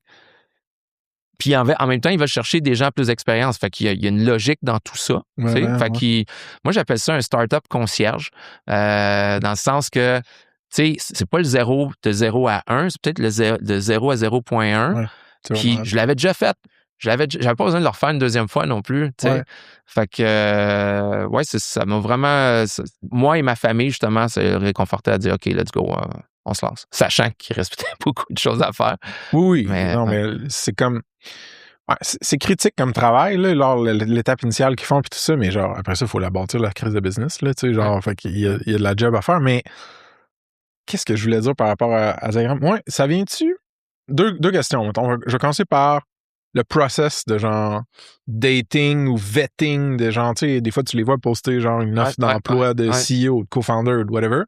puis en même temps, il va chercher des gens plus d'expérience. Fait qu'il y a une logique dans tout ça. Ouais, Tu sais. ouais, Fait qu'il, moi, j'appelle ça un startup concierge, dans le sens que, tu sais, c'est pas le 0 de 0 à 1, c'est peut-être de 0 à 0,1. ouais. Puis je l'avais déjà fait. J'avais pas besoin de le refaire une deuxième fois non plus. Tu sais. Ouais. Fait que, ouais, ça m'a vraiment. Moi et ma famille, justement, c'est réconforté à dire, OK, let's go, on se lance. Sachant qu'il reste peut-être beaucoup de choses à faire. Oui, Mais, non, mais c'est comme. Ouais, c'est critique comme travail, là, lors l'étape initiale qu'ils font, puis tout ça, mais genre, après ça, il faut la bâtir, la crise de business, là, tu sais, genre, fait qu'il y a de la job à faire, mais qu'est-ce que je voulais dire par rapport à Diagram? Ouais, ça vient-tu? Deux questions, mettons. Je vais commencer par le process de genre dating ou vetting de genre, tu sais, des fois, tu les vois poster genre une offre d'emploi de CEO, de co-founder, de whatever.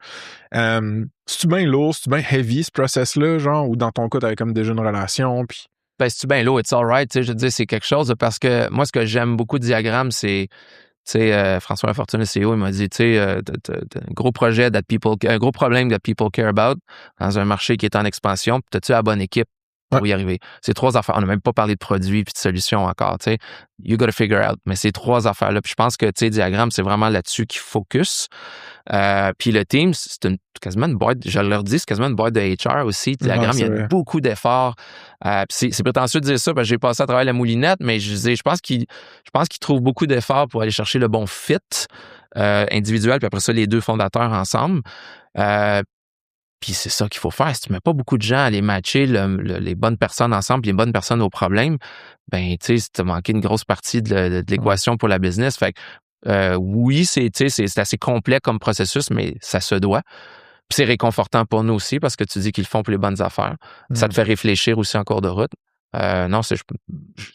C'est-tu bien lourd, c'est-tu bien heavy, ce process-là, genre, ou dans ton cas, t'avais comme déjà une relation, puis... Ben, c'est-tu bien lourd, it's all right, tu sais, je veux dire, c'est quelque chose, parce que moi, ce que j'aime beaucoup de Diagramme, c'est, tu sais, François Lafortune, le CEO, il m'a dit, tu sais, t'as un gros projet un gros problème that people care about dans un marché qui est en expansion, puis t'as-tu la bonne équipe pour y arriver? C'est 3 affaires. On n'a même pas parlé de produits puis de solutions encore, tu sais. You gotta figure out. Mais ces 3 affaires-là, puis je pense que, tu sais, Diagramme, c'est vraiment là-dessus qu'il focus. Puis le team, c'est quasiment une boîte, je leur dis, c'est quasiment une boîte de HR aussi. Diagramme, il y a beaucoup d'efforts. C'est prétentieux de dire ça parce que j'ai passé à travers la moulinette, mais je pense qu'ils trouvent beaucoup d'efforts pour aller chercher le bon fit individuel, puis après ça, les 2 fondateurs ensemble. Puis c'est ça qu'il faut faire. Si tu mets pas beaucoup de gens à aller matcher les bonnes personnes ensemble, puis les bonnes personnes aux problèmes, ben, tu sais, tu as manqué une grosse partie de l'équation pour la business. Fait que, oui, c'est assez complet comme processus, mais ça se doit. Puis c'est réconfortant pour nous aussi parce que tu dis qu'ils le font pour les bonnes affaires. Ça te fait réfléchir aussi en cours de route. Non, je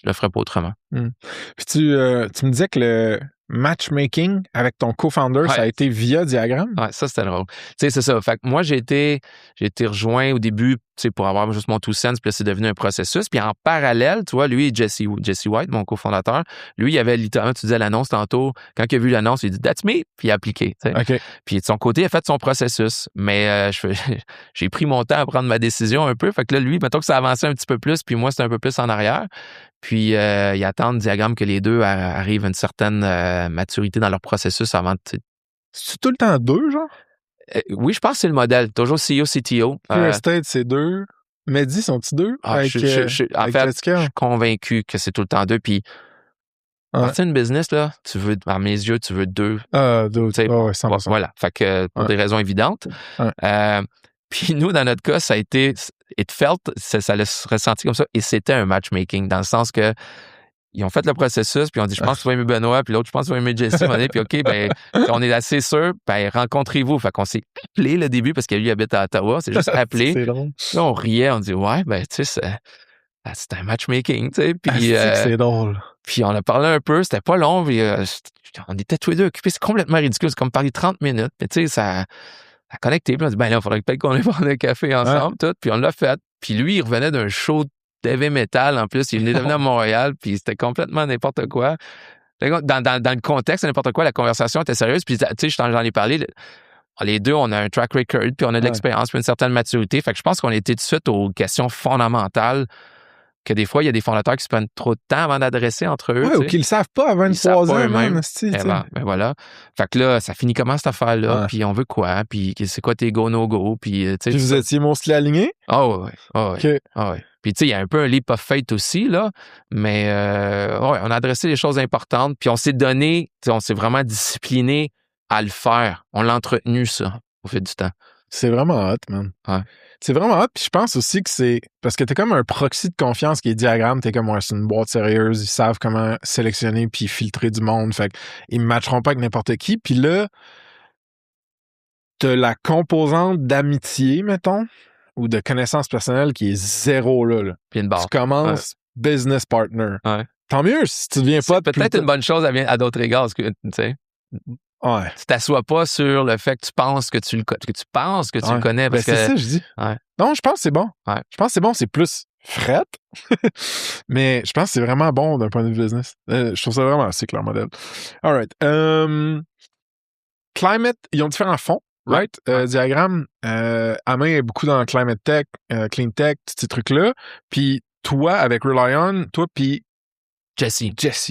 le ferais pas autrement. Puis tu me disais que le matchmaking avec ton co-founder, ça a été via Diagramme? Ouais, ça, c'était drôle. Tu sais, c'est ça. Fait que moi, j'ai été rejoint au début, tu sais, pour avoir juste mon 2 cents, puis là, c'est devenu un processus. Puis en parallèle, tu vois, lui, Jesse White, mon cofondateur, lui, il avait littéralement, tu disais l'annonce tantôt, quand il a vu l'annonce, il dit « That's me », puis il a appliqué. Okay. Puis de son côté, il a fait son processus. Mais j'ai pris mon temps à prendre ma décision un peu. Fait que là, lui, mettons que ça avançait un petit peu plus, puis moi, c'était un peu plus en arrière. Puis, ils attendent Diagramme que les 2 arrivent à une certaine maturité dans leur processus avant de... C'est tout le temps 2, genre? Oui, je pense que c'est le modèle. Toujours CEO, CTO. First State, c'est 2. Mehdi, sont-ils 2? En fait, je suis convaincu que c'est tout le temps 2. Puis, partir d'une business, là, à mes yeux, tu veux 2. 2. Ouais, 100%. Voilà. Fait que, pour des raisons évidentes. Puis nous, dans notre cas, ça a été... ça l'a ressenti comme ça. Et c'était un matchmaking, dans le sens que ils ont fait le processus, puis on dit, je pense que tu vas aimer Benoît, puis l'autre, je pense que tu vas aimer Jesse. Puis OK, ben, on est assez sûr, ben, rencontrez-vous. Fait qu'on s'est appelé le début, parce que lui habite à Ottawa, c'est juste appelé. C'est drôle. Là, on riait, on dit, ouais, ben, tu sais, c'est un matchmaking, tu sais. Puis, c'est drôle. Puis on a parlé un peu, c'était pas long, puis on était tous les 2 occupés, c'est complètement ridicule, c'est comme parler 30 minutes, mais tu sais, ça a connecté, puis on a dit, ben là, il faudrait peut-être qu'on aille prendre un café ensemble, tout, puis on l'a fait. Puis lui, il revenait d'un show d'heavy metal, en plus, il venait de venir à Montréal, puis c'était complètement n'importe quoi. Dans le contexte, n'importe quoi, la conversation était sérieuse, puis tu sais, j'en ai parlé, les 2, on a un track record, puis on a de l'expérience, puis une certaine maturité, fait que je pense qu'on était tout de suite aux questions fondamentales que des fois, il y a des fondateurs qui se prennent trop de temps avant d'adresser entre eux. Ouais, ou qu'ils le savent pas à 23 ans, même. Ben voilà. Fait que là, ça finit comment cette affaire-là? Puis on veut quoi? Puis c'est quoi tes go, no go? Puis vous étiez monstre aligné? Oui. Puis tu sais, il y a un peu un leap of faith aussi, là. Mais on a adressé les choses importantes. Puis on s'est donné, on s'est vraiment discipliné à le faire. On l'a entretenu, ça, au fil du temps. C'est vraiment hot, man. Ouais. C'est vraiment hot, puis je pense aussi que c'est... Parce que t'es comme un proxy de confiance qui est Diagramme, t'es comme, c'est une boîte sérieuse, ils savent comment sélectionner puis filtrer du monde, fait qu'ils ne matcheront pas avec n'importe qui. Puis là, t'as la composante d'amitié, mettons, ou de connaissance personnelle qui est zéro, là. Puis une barre. Tu commences business partner. Ouais. Tant mieux si tu deviens pas... C'est peut-être une bonne chose à d'autres égards, tu sais. Ouais. Tu t'assois pas sur le fait que tu penses que tu le connais. Parce c'est ça, je dis. Ouais. Non, je pense que c'est bon. Ouais. Je pense que c'est bon. C'est plus fret. Mais je pense que c'est vraiment bon d'un point de vue business. Je trouve ça vraiment sick, leur modèle. All right. Climate, ils ont différents fonds, right? Diagramme, Amé est beaucoup dans Climate Tech, Clean Tech, tous ces trucs-là. Puis toi, avec Relion, toi puis Jesse,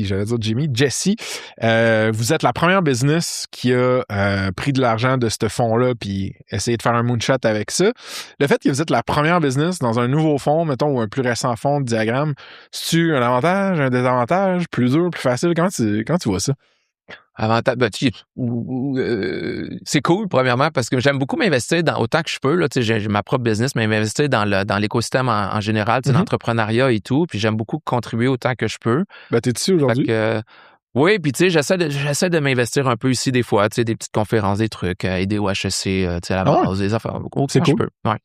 j'allais dire Jimmy, Jesse, vous êtes la première business qui a pris de l'argent de ce fonds-là puis essayé de faire un moonshot avec ça. Le fait que vous êtes la première business dans un nouveau fonds, mettons, ou un plus récent fonds de Diagramme, c'est-tu un avantage, un désavantage, plus dur, plus facile? Comment tu vois ça? Avantage, c'est cool, premièrement, parce que j'aime beaucoup m'investir dans autant que je peux. Là, j'ai ma propre business, mais m'investir dans l'écosystème en général, l'entrepreneuriat et tout. Puis j'aime beaucoup contribuer autant que je peux. Ben, t'es ici aujourd'hui? Oui, puis tu sais, j'essaie de m'investir un peu ici des fois, tu sais, des petites conférences, des trucs, aider au HEC, tu sais, à la base, des affaires. C'est cool. Je peux. Ouais.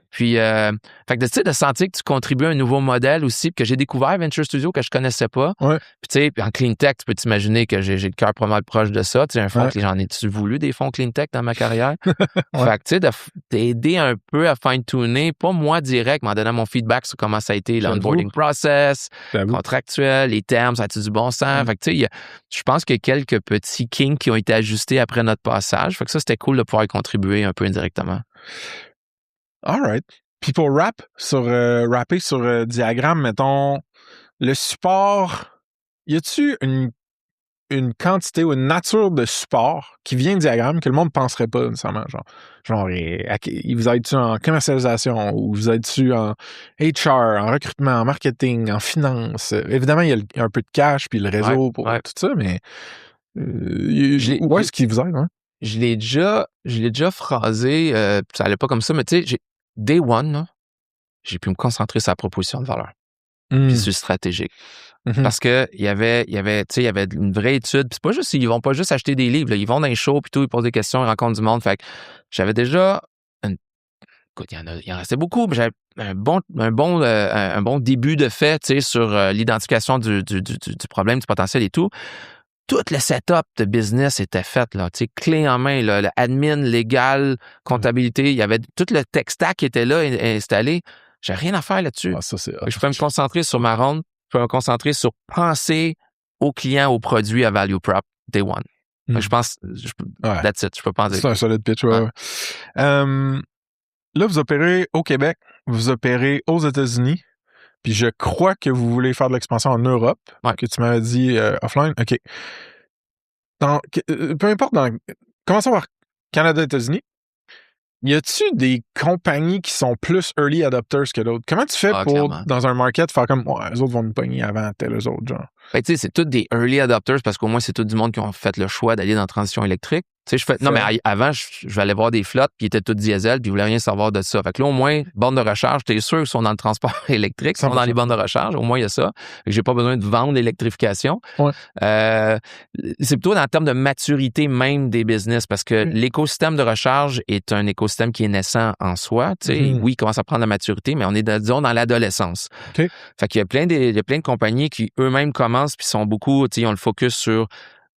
Puis, fait que tu sais, de sentir que tu contribues à un nouveau modèle aussi, puis que j'ai découvert Venture Studio que je connaissais pas. Ouais. Puis tu sais, en Clean Tech, tu peux t'imaginer que j'ai le cœur pas mal proche de ça. Tu sais, un fonds que j'en ai-tu voulu des fonds Clean Tech dans ma carrière? Fait que tu sais, d'aider un peu à fine-tuner, pas moi direct, mais en donnant mon feedback sur comment ça a été l'onboarding process, contractuel, les termes, ça a-tu du bon sens? Fait que tu sais, je pense qu'il y a quelques petits kinks qui ont été ajustés après notre passage. Fait que ça, c'était cool de pouvoir y contribuer un peu indirectement. All right. Puis pour rapper sur Diagramme, mettons, le support, y a-tu une quantité ou une nature de support qui vient de Diagramme que le monde ne penserait pas nécessairement? Genre, il vous aide-tu en commercialisation ou vous aide-tu en HR, en recrutement, en marketing, en finance? Évidemment, il y a un peu de cash puis le réseau pour tout ça, mais où est-ce qu'il vous aide? Hein? Je l'ai déjà phrasé, ça allait pas comme ça, mais tu sais, day one, là, j'ai pu me concentrer sur la proposition de valeur. Puis sur le stratégique. Parce que il y avait une vraie étude. Puis c'est pas juste, ils vont pas juste acheter des livres, là, ils vont dans les shows, puis tout, ils posent des questions, ils rencontrent du monde. Fait que j'avais déjà écoute, il en restait beaucoup, mais j'avais un bon début de fait, tu sais, sur l'identification du problème, du potentiel et tout. Tout le setup de business était fait, là, tu sais, clé en main, là, le admin, légal, comptabilité, il y avait tout le tech stack qui était là installé. J'ai rien à faire là-dessus. Ah, ça, je peux me concentrer sur ma ronde, je peux me concentrer sur penser au client, au produit à value prop, day one. Je pense, that's it, je peux pas en dire. C'est un solide pitch, ouais. Là, vous opérez au Québec, vous opérez aux États-Unis, puis je crois que vous voulez faire de l'expansion en Europe, que tu m'avais dit offline. OK. Peu importe, commençons par Canada, États-Unis. Y a-tu des compagnies qui sont plus early adopters que d'autres? Comment tu fais pour, clairement, dans un market, faire comme, eux autres vont nous pogner avant tel eux autres, genre? Ben, tu sais, c'est tous des early adopters parce qu'au moins, c'est tout du monde qui ont fait le choix d'aller dans la transition électrique. Tu sais, non, mais avant, je vais aller voir des flottes qui étaient toutes diesel puis ils voulaient rien savoir de ça. Fait que là, au moins, bornes de recharge, t'es sûr qu'ils sont dans le transport électrique, ils sont dans les bornes de recharge. Au moins, il y a ça. Fait que j'ai pas besoin de vendre l'électrification. Ouais. C'est plutôt dans le terme de maturité même des business parce que l'écosystème de recharge est un écosystème qui est naissant en soi. Tu sais, oui, il commence à prendre la maturité, mais on est, disons, dans l'adolescence. Okay. Fait qu'il y a plein de compagnies qui eux-mêmes commencent puis sont beaucoup, tu sais, ils ont le focus sur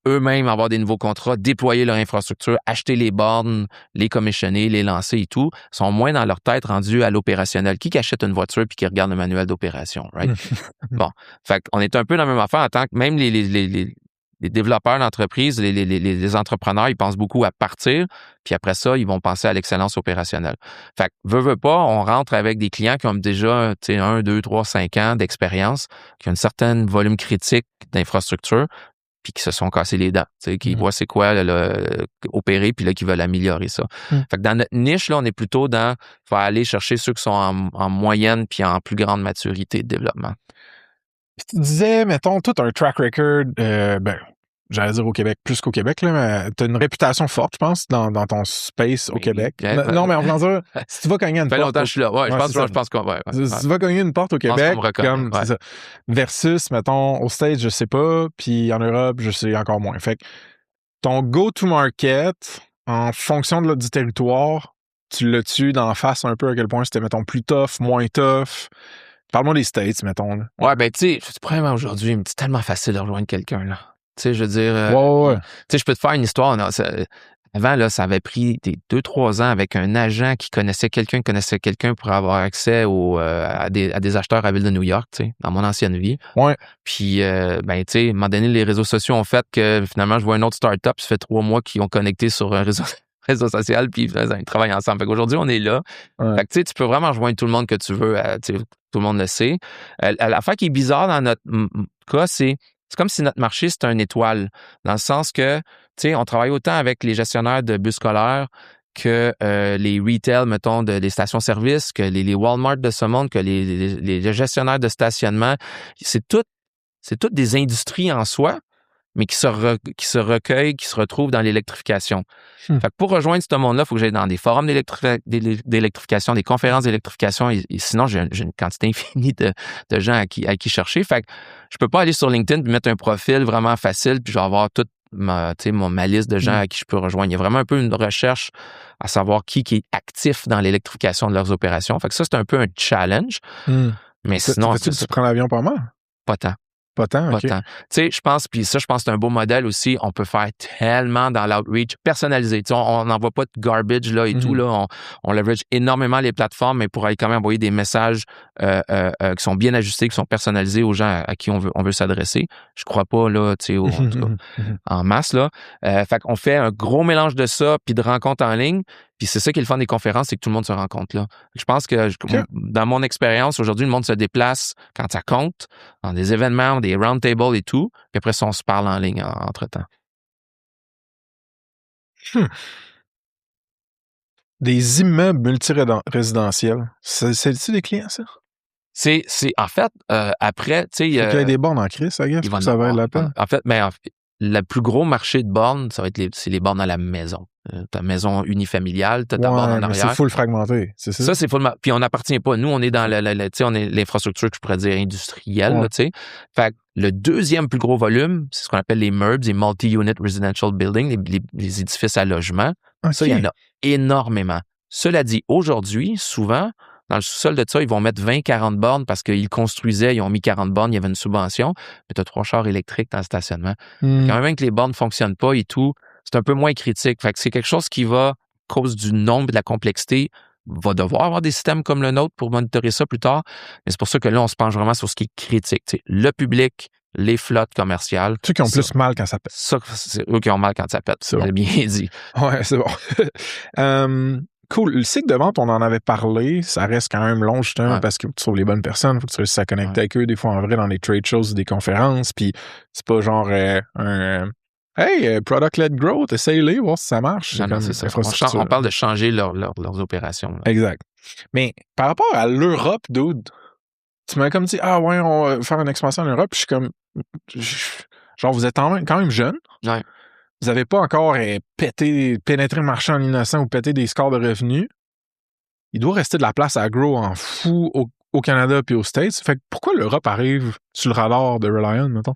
eux-mêmes avoir des nouveaux contrats, déployer leur infrastructure, acheter les bornes, les commissionner, les lancer et tout, sont moins dans leur tête rendus à l'opérationnel. Qui achète une voiture puis qui regarde le manuel d'opération, right? Bon, fait qu'on est un peu dans la même affaire en tant que même les développeurs d'entreprise, les entrepreneurs, ils pensent beaucoup à partir, puis après ça, ils vont penser à l'excellence opérationnelle. Fait que, veut pas, on rentre avec des clients qui ont déjà 1, 2, 3, 5 ans d'expérience, qui ont une certaine volume critique d'infrastructure, puis qui se sont cassés les dents, qui voient c'est quoi opérer, puis là, qui veulent améliorer ça. Fait que dans notre niche, là, on est plutôt dans, faut aller chercher ceux qui sont en moyenne puis en plus grande maturité de développement. Tu disais, mettons, tout un track record, j'allais dire au Québec, plus qu'au Québec, là, mais t'as une réputation forte, je pense, dans ton space au Québec. Non, mais en voulant dire, si tu vas cogner une porte... Ça fait longtemps que je suis là. Ouais, je pense qu'on... Si tu vas cogner une porte au Québec, comme, c'est ça. Versus, mettons, aux States, je sais pas, puis en Europe, je sais encore moins. Fait que ton go-to-market, en fonction du territoire, tu l'as-tu d'en face un peu à quel point c'était, mettons, plus tough, moins tough... Parle-moi des States, mettons. Là. Ouais, ben, tu sais, probablement aujourd'hui, c'est tellement facile de rejoindre quelqu'un, là. Tu sais, je veux dire... Ouais. Tu sais, je peux te faire une histoire. Avant, là, ça avait pris 2-3 ans avec un agent qui connaissait quelqu'un pour avoir accès à des acheteurs à la ville de New York, tu sais, dans mon ancienne vie. Ouais. Puis, tu sais, à un moment donné, les réseaux sociaux ont fait que finalement, je vois une autre start-up, ça fait 3 mois qu'ils ont connecté sur un réseau social, puis ils travaillent ensemble. Fait qu'aujourd'hui, on est là. Ouais. Fait que, tu sais, tu peux vraiment rejoindre tout le monde que tu veux, tu sais, tout le monde le sait. L'affaire qui est bizarre dans notre cas, c'est comme si notre marché, c'était une étoile, dans le sens que, tu sais, on travaille autant avec les gestionnaires de bus scolaires que les retail, mettons, des stations-service, que les Walmart de ce monde, que les gestionnaires de stationnement. C'est toutes des industries en soi, mais qui se recueillent, qui se retrouvent dans l'électrification. Fait que pour rejoindre ce monde-là, il faut que j'aille dans des forums d'électrification, des conférences d'électrification, et sinon, j'ai une quantité infinie de gens à qui chercher. Fait que je peux pas aller sur LinkedIn et mettre un profil vraiment facile, puis je vais avoir toute ma liste de gens à qui je peux rejoindre. Il y a vraiment un peu une recherche à savoir qui est actif dans l'électrification de leurs opérations. Fait que ça, c'est un peu un challenge. Mais sinon... Tu prends l'avion pas mal? Pas tant. Pas tant, OK. Tu sais, je pense que c'est un beau modèle aussi. On peut faire tellement dans l'outreach personnalisé. Tu sais, on n'envoie pas de garbage là et tout. Là, on leverage énormément les plateformes, mais pour aller quand même envoyer des messages qui sont bien ajustés, qui sont personnalisés aux gens à qui on veut s'adresser. Je crois pas, là, tu sais, en masse, là. Fait qu'on fait un gros mélange de ça puis de rencontres en ligne. Puis c'est ça qui est le fun des conférences, c'est que tout le monde se rencontre là. Je pense que dans mon expérience, aujourd'hui, le monde se déplace quand ça compte, dans des événements, des roundtables et tout. Puis après ça, on se parle en ligne entre-temps. Des immeubles multirésidentiels, c'est des clients, ça? C'est en fait, après, tu sais... Il faut qu'il y ait des bornes en crise, ça gaffe, ça va être la peine. En fait, le plus gros marché de bornes, ça va être c'est les bornes à la maison. Ta maison unifamiliale, t'as ta borne en arrière. C'est full fragmenté, c'est ça? Ça, c'est full... Puis on n'appartient pas. Nous, on est dans on est l'infrastructure que je pourrais dire industrielle, tu sais. Fait que le deuxième plus gros volume, c'est ce qu'on appelle les MURBs, les Multi-Unit Residential Buildings, les édifices à logement. Okay. Ça, il y en a énormément. Cela dit, aujourd'hui, souvent, dans le sous-sol de ça, ils vont mettre 20-40 bornes parce qu'ils construisaient, ils ont mis 40 bornes, il y avait une subvention, mais tu as 3 chars électriques dans le stationnement. Quand même que les bornes ne fonctionnent pas et tout, c'est un peu moins critique. Fait que c'est quelque chose qui va, à cause du nombre et de la complexité, va devoir avoir des systèmes comme le nôtre pour monitorer ça plus tard. Mais c'est pour ça que là, on se penche vraiment sur ce qui est critique. T'sais, le public, les flottes commerciales. Ceux qui ont plus mal quand ça pète. Ça, c'est eux qui ont mal quand ça pète. C'est bon. Bien dit. Ouais, c'est bon. Cool. Le cycle de vente, on en avait parlé. Ça reste quand même long, justement, parce que tu trouves les bonnes personnes. Il faut que tu réussisses à connecter avec eux, des fois en vrai, dans les trade shows ou des conférences. Puis c'est pas genre Hey, product-led growth, essaye-les, voir si ça marche. Non, c'est ça. On parle de changer leurs opérations. Là. Exact. Mais par rapport à l'Europe, dude, tu m'as comme dit, ah ouais, on va faire une expansion en Europe. Puis je suis comme, genre, vous êtes quand même jeune. Ouais. Vous n'avez pas encore pénétré le marché en innocent ou pété des scores de revenus. Il doit rester de la place à grow en fou au Canada puis aux States. Fait que pourquoi l'Europe arrive sur le radar de Reliant, mettons?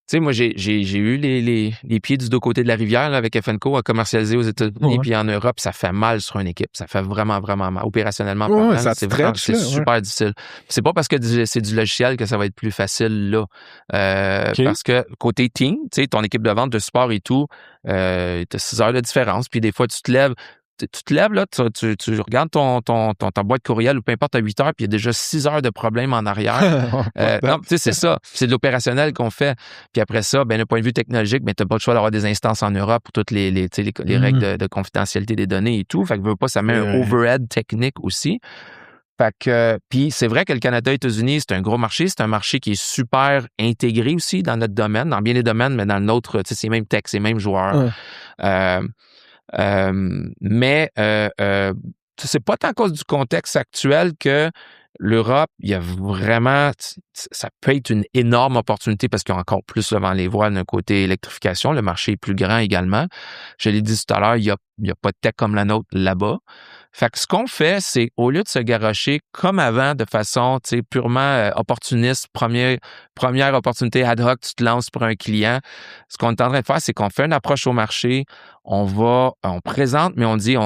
Tu sais, moi, j'ai eu les pieds du deux côtés de la rivière là, avec FNCO à commercialiser aux États-Unis puis en Europe, ça fait mal sur une équipe. Ça fait vraiment, vraiment mal. Opérationnellement parlant, c'est super difficile. C'est pas parce que c'est du logiciel que ça va être plus facile là. Parce que côté team, tu sais, ton équipe de vente, de support et tout, t'as 6 heures de différence. Puis des fois, tu te lèves, là, tu regardes ta boîte courriel ou peu importe à 8 heures, puis il y a déjà 6 heures de problèmes en arrière. Non, tu sais, c'est ça. C'est de l'opérationnel qu'on fait. Puis après ça, ben, d'un point de vue technologique, ben, tu n'as pas le choix d'avoir des instances en Europe pour toutes les règles de confidentialité des données et tout. Fait que veux pas, ça met un overhead technique aussi. Fait que, puis c'est vrai que le Canada et les États-Unis, c'est un gros marché. C'est un marché qui est super intégré aussi dans notre domaine, dans bien des domaines, mais dans le nôtre, tu sais, c'est les mêmes techs, c'est les mêmes joueurs. Mais c'est pas tant à cause du contexte actuel que l'Europe, il y a vraiment, ça peut être une énorme opportunité parce qu'il y a encore plus devant les voiles d'un côté électrification. Le marché est plus grand également. Je l'ai dit tout à l'heure, il y a pas de tech comme la nôtre là-bas. Fait que ce qu'on fait, c'est au lieu de se garrocher comme avant de façon purement opportuniste, première opportunité ad hoc, tu te lances pour un client. Ce qu'on est en train de faire, c'est qu'on fait une approche au marché, on présente, mais on dit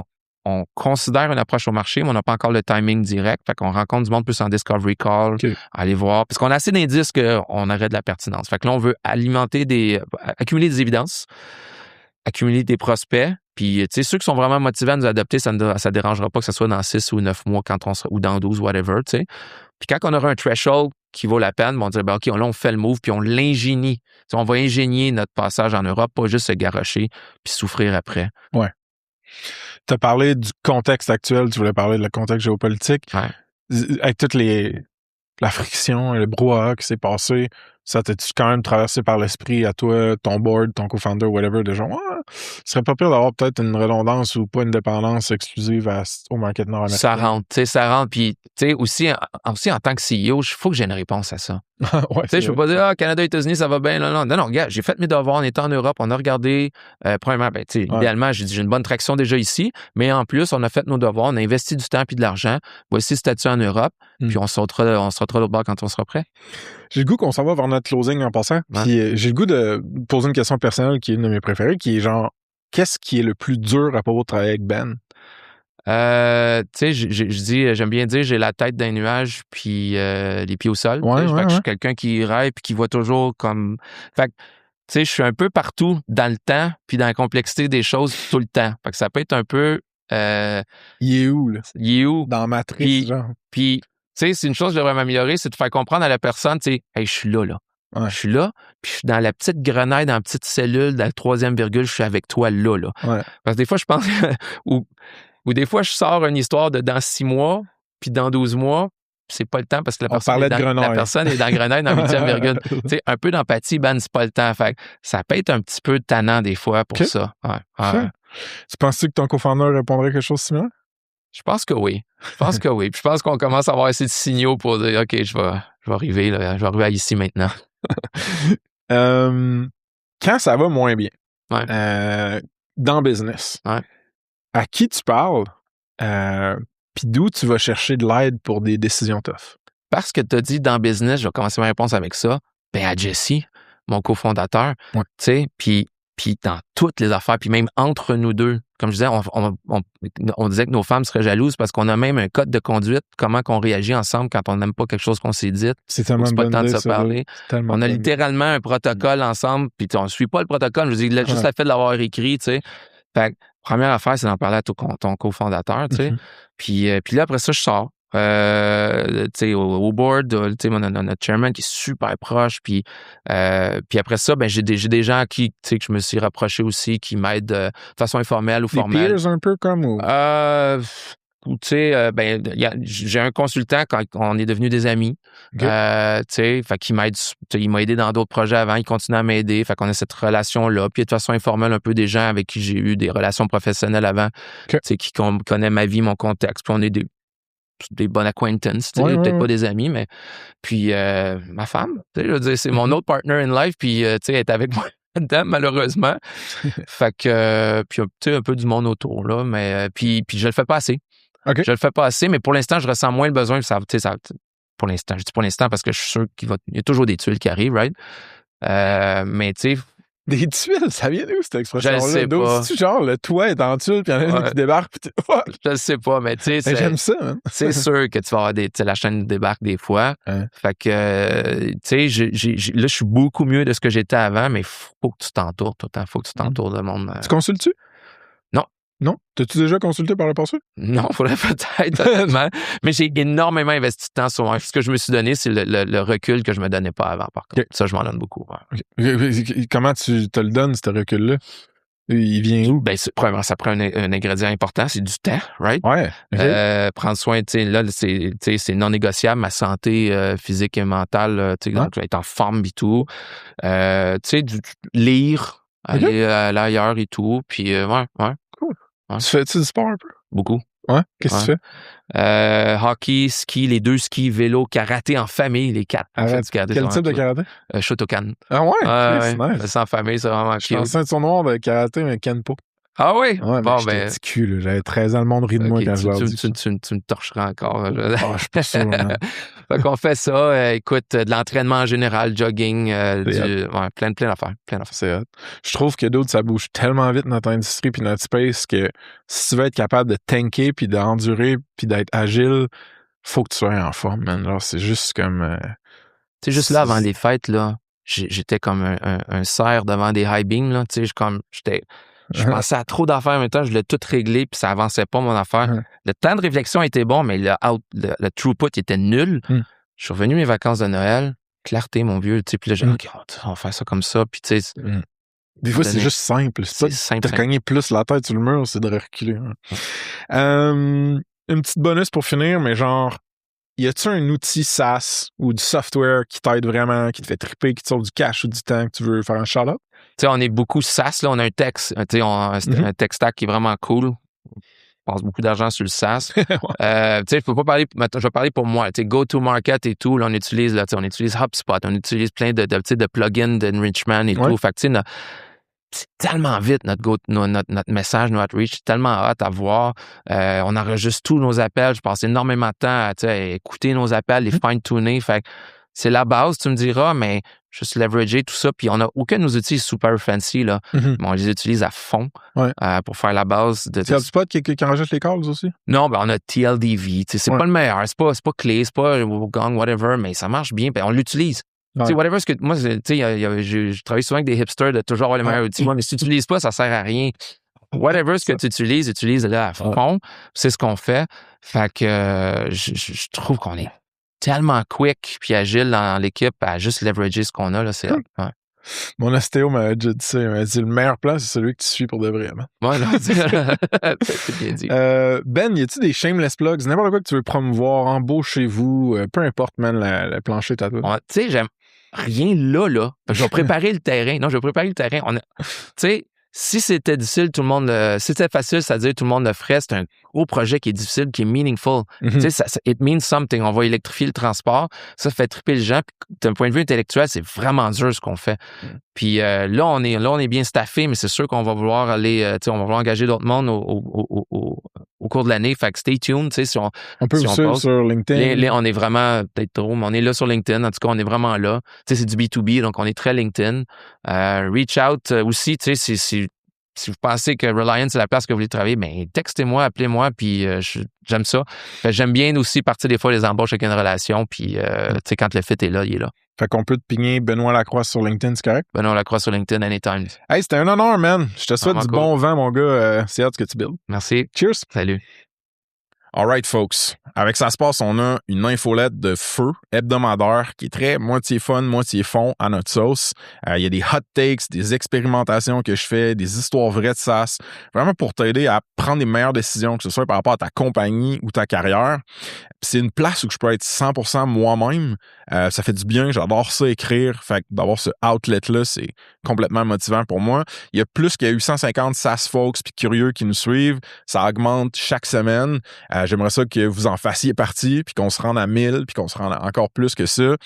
on considère une approche au marché, mais on n'a pas encore le timing direct. Fait qu'on rencontre du monde plus en discovery call, aller voir. Parce qu'on a assez d'indices qu'on aurait de la pertinence. Fait que là, on veut accumuler des évidences, accumuler des prospects, Puis, tu sais, ceux qui sont vraiment motivés à nous adopter, ça ne dérangera pas que ce soit dans 6 ou 9 mois ou dans 12, whatever, tu sais. Puis quand on aura un threshold qui vaut la peine, on dirait, OK, là, on fait le move, puis on l'ingénie. T'sais, on va ingénier notre passage en Europe, pas juste se garrocher puis souffrir après. Ouais. Tu as parlé du contexte actuel, tu voulais parler de le contexte géopolitique. Ouais. Avec toute la friction et le brouhaha qui s'est passé, ça t'as-tu quand même traversé par l'esprit à toi, ton board, ton co-founder, whatever, de genre, ce serait pas pire d'avoir peut-être une redondance ou pas une dépendance exclusive au market nord-américain? Ça rentre. Puis, tu sais, aussi en tant que CEO, il faut que j'ai une réponse à ça. Ouais, tu sais, je peux pas dire, Canada, États-Unis, ça va bien. Non, regarde, j'ai fait mes devoirs, on était en Europe, on a regardé, premièrement, tu sais, idéalement, j'ai une bonne traction déjà ici, mais en plus, on a fait nos devoirs, on a investi du temps puis de l'argent. Voici le statut en Europe, puis on sautera l'autre bord quand on sera prêt. J'ai le goût qu'on s'en va vers notre closing en passant. Puis j'ai le goût de poser une question personnelle qui est une de mes préférées, qui est genre, qu'est-ce qui est le plus dur à propos de travailler avec Ben? Tu sais, je dis, j'aime bien dire, j'ai la tête d'un nuage puis les pieds au sol. Je suis quelqu'un qui rêve puis qui voit toujours comme... Fait que, tu sais, je suis un peu partout dans le temps puis dans la complexité des choses tout le temps. Fait que ça peut être un peu... Il est où, là? Il est où? Dans Matrice, genre. Puis, tu sais, c'est une chose que je devrais m'améliorer, c'est de faire comprendre à la personne, tu sais, hey, je suis là. Ouais. Je suis là, puis je suis dans la petite grenade, dans la petite cellule, dans la 3e virgule, je suis avec toi là. Ouais. Parce que des fois, je pense... ou des fois, je sors une histoire de dans 6 mois, puis dans 12 mois, c'est pas le temps parce que la personne est dans Grenade, dans 8e virgule. Tu sais, un peu d'empathie, c'est pas le temps. Fait ça peut être un petit peu tannant des fois pour ça. Ouais. Tu penses-tu que ton co-founder répondrait quelque chose de similaire? Je pense que oui. Puis je pense qu'on commence à avoir assez de signaux pour dire, OK, je vais arriver là, je vais arriver à ici maintenant. Quand ça va moins bien, ouais. Dans business, ouais. À qui tu parles, puis d'où tu vas chercher de l'aide pour des décisions tough? Parce que tu as dit dans business, je vais commencer ma réponse avec ça, à Jesse, mon cofondateur, tu sais, puis dans toutes les affaires, puis même entre nous deux, comme je disais, on disait que nos femmes seraient jalouses parce qu'on a même un code de conduite, comment qu'on réagit ensemble quand on n'aime pas quelque chose qu'on s'est dit. C'est tellement pas le temps de se parler. On a littéralement un protocole ensemble, puis on ne suit pas le protocole, je veux dire, juste le fait de l'avoir écrit, tu sais. Fait que, première affaire, c'est d'en parler à ton cofondateur, tu sais. Puis là, après ça, je sors. Tu sais, au board, tu sais, notre chairman qui est super proche, puis après ça, ben j'ai des gens qui, tu sais, que je me suis rapproché aussi, qui m'aident de façon informelle ou formelle. Des peers un peu comme ou? Tu sais, j'ai un consultant quand on est devenus des amis. Tu sais, fait qu'il m'aide, il m'a aidé dans d'autres projets avant, il continue à m'aider. Fait qu'on a cette relation-là. Puis de façon informelle, un peu des gens avec qui j'ai eu des relations professionnelles avant, tu sais, qui connaissent ma vie, mon contexte. Puis on est des bonnes acquaintances, peut-être pas des amis, mais puis ma femme, tu sais, je veux dire, c'est mon autre partner in life, puis tu sais, elle est avec moi là-dedans, malheureusement. Fait que, puis tu sais, un peu du monde autour, là, mais puis je le fais pas assez. Je le fais pas assez, mais pour l'instant, je ressens moins le besoin, pour l'instant, je dis pour l'instant parce que je suis sûr qu'il y a toujours des tuiles qui arrivent, right? Mais tu sais... Des tuiles, ça vient d'où cette expression-là? Je le sais pas. C'est genre, le toit est en tuile, puis il y en a une qui débarque. Puis je le sais pas, mais tu sais... J'aime ça, man. C'est sûr que tu vas avoir la chaîne débarque des fois. Fait que, tu sais, là, je suis beaucoup mieux de ce que j'étais avant, mais faut que tu t'entoures tout le temps. Faut que tu t'entoures de monde. Tu consultes-tu? Non. Non? T'as-tu déjà consulté par le passé? Non, faudrait peut-être, honnêtement. Mais j'ai énormément investi de temps sur moi. Ce que je me suis donné, c'est le recul que je me donnais pas avant, par contre. Ça, je m'en donne beaucoup. Comment tu te le donnes, ce recul-là? Il vient où? Ben, premièrement, ça prend un ingrédient important, c'est du temps, right? Ouais. Prendre soin, tu sais, là, c'est non négociable, ma santé physique et mentale, tu sais, donc être en forme et tout. Tu sais, lire, aller ailleurs et tout. Puis, Cool. Ouais. Tu fais-tu du sport un peu? Beaucoup. Ouais? Qu'est-ce que tu fais? Hockey, ski, les 2 skis, vélo, karaté en famille, les 4. Quel type de karaté? Shotokan. Ah ouais? Nice. C'est en famille, c'est vraiment cute. Je suis en ceinture noire de karaté, mais Kenpo. Ah oui? Ouais, bon, j'étais petit cul, là. J'avais 13 ans, le monde rit de moi quand je leur dis. Tu me torcheras encore. Je suis pas sûr, man. Fait qu'on fait ça, écoute, de l'entraînement en général, jogging, plein d'affaires. C'est hot. Je trouve que d'autres, ça bouge tellement vite notre industrie puis notre space que si tu veux être capable de tanker puis d'endurer puis d'être agile, faut que tu sois en forme, man. Alors, c'est juste comme... Tu sais, juste là, avant les fêtes, là, j'étais comme un cerf devant des high beams, là. Tu sais, j'étais... Je pensais à trop d'affaires en même temps, je voulais tout régler, puis ça avançait pas, mon affaire. Le temps de réflexion était bon, mais le throughput était nul. Je suis revenu mes vacances de Noël, clarté, mon vieux, tu sais, puis là, j'ai dit, OK, on va faire ça comme ça, puis tu sais... Des fois, c'est juste simple. C'est simple. T'as cogné plus la tête sur le mur, c'est de reculer. Une petite bonus pour finir, mais genre, y a-tu un outil SaaS ou du software qui t'aide vraiment, qui te fait triper, qui te sauve du cash ou du temps que tu veux faire un shout-out? Tu sais, on est beaucoup SaaS, là, on a un tech, un tech stack qui est vraiment cool. On passe beaucoup d'argent sur le SaaS. Tu sais, je peux pas parler, je vais parler pour moi. Tu sais, go-to-market et tout, là, on utilise HubSpot, on utilise plein de plugins d'enrichment et tout. Fait que, tu sais, c'est tellement vite notre message, notre outreach, c'est tellement hot à voir. On enregistre tous nos appels. Je passe énormément de temps à écouter nos appels, les fine-tuner. Fait que c'est la base, tu me diras, mais juste leverager tout ça. Puis on n'a aucun de nos outils super fancy, là. Mais on les utilise à fond pour faire la base. C'est HubSpot qui enregistre les calls aussi? Non, ben on a TLDV. C'est pas le meilleur. C'est pas clé, c'est pas Gong, whatever, mais ça marche bien. Ben, on l'utilise. Tu sais, whatever, moi, tu sais, je travaille souvent avec des hipsters de toujours avoir les meilleurs outils. Moi, mais si tu n'utilises pas, ça sert à rien. Whatever ce que tu utilises, utilise-le à fond. C'est ce qu'on fait. Fait que je trouve qu'on est tellement quick puis agile dans l'équipe à juste leverager ce qu'on a. Là, c'est Mon ostéo m'a déjà dit ça. Il m'a dit le meilleur plan, c'est celui que tu suis pour de vrai. Ouais, non, c'est bien dit. Ben, y a-tu des shameless plugs? N'importe quoi que tu veux promouvoir, embauchez-vous, peu importe, man, le plancher tatouage. Tu sais, j'aime rien là. Je vais préparer le terrain. Non, je vais préparer le terrain. Tu sais, si c'était difficile, si c'était facile, c'est-à-dire tout le monde le ferait. C'est un gros projet qui est difficile, qui est meaningful. Tu sais, it means something. On va électrifier le transport. Ça fait triper les gens. Puis, d'un point de vue intellectuel, c'est vraiment dur ce qu'on fait. Puis là, on est bien staffé, mais c'est sûr qu'on va vouloir aller, on va vouloir engager d'autres mondes au cours de l'année. Fait que stay tuned, tu sais, si on peut vous suivre sur LinkedIn. On est vraiment, peut-être trop, mais on est là sur LinkedIn. En tout cas, on est vraiment là. Tu sais, c'est du B2B, donc on est très LinkedIn. Reach out aussi, tu sais, si vous pensez que Reliant, c'est la place que vous voulez travailler, bien, textez-moi, appelez-moi, puis j'aime ça. J'aime bien aussi partir des fois les embauches avec une relation, puis tu sais, quand le fit est là, il est là. Fait qu'on peut te pigner Benoît Lacroix sur LinkedIn, c'est correct? Benoît Lacroix sur LinkedIn, anytime. Hey, c'était un honneur, man. Je te souhaite du bon vent, mon gars. C'est hâte ce que tu builds. Merci. Cheers. Salut. All right, folks. Avec Ça se passe, on a une infolette de feu hebdomadaire qui est très moitié fun, moitié fond à notre sauce. Il y a des hot takes, des expérimentations que je fais, des histoires vraies de SaaS, vraiment pour t'aider à prendre les meilleures décisions, que ce soit par rapport à ta compagnie ou ta carrière. C'est une place où je peux être 100% moi-même. Ça fait du bien, j'adore ça écrire. Fait que d'avoir ce outlet-là, c'est complètement motivant pour moi. Il y a plus qu'il y a 850 SaaS folks puis curieux qui nous suivent. Ça augmente chaque semaine. J'aimerais ça que vous en fassiez partie, puis qu'on se rende à 1000, puis qu'on se rende à encore plus que ça.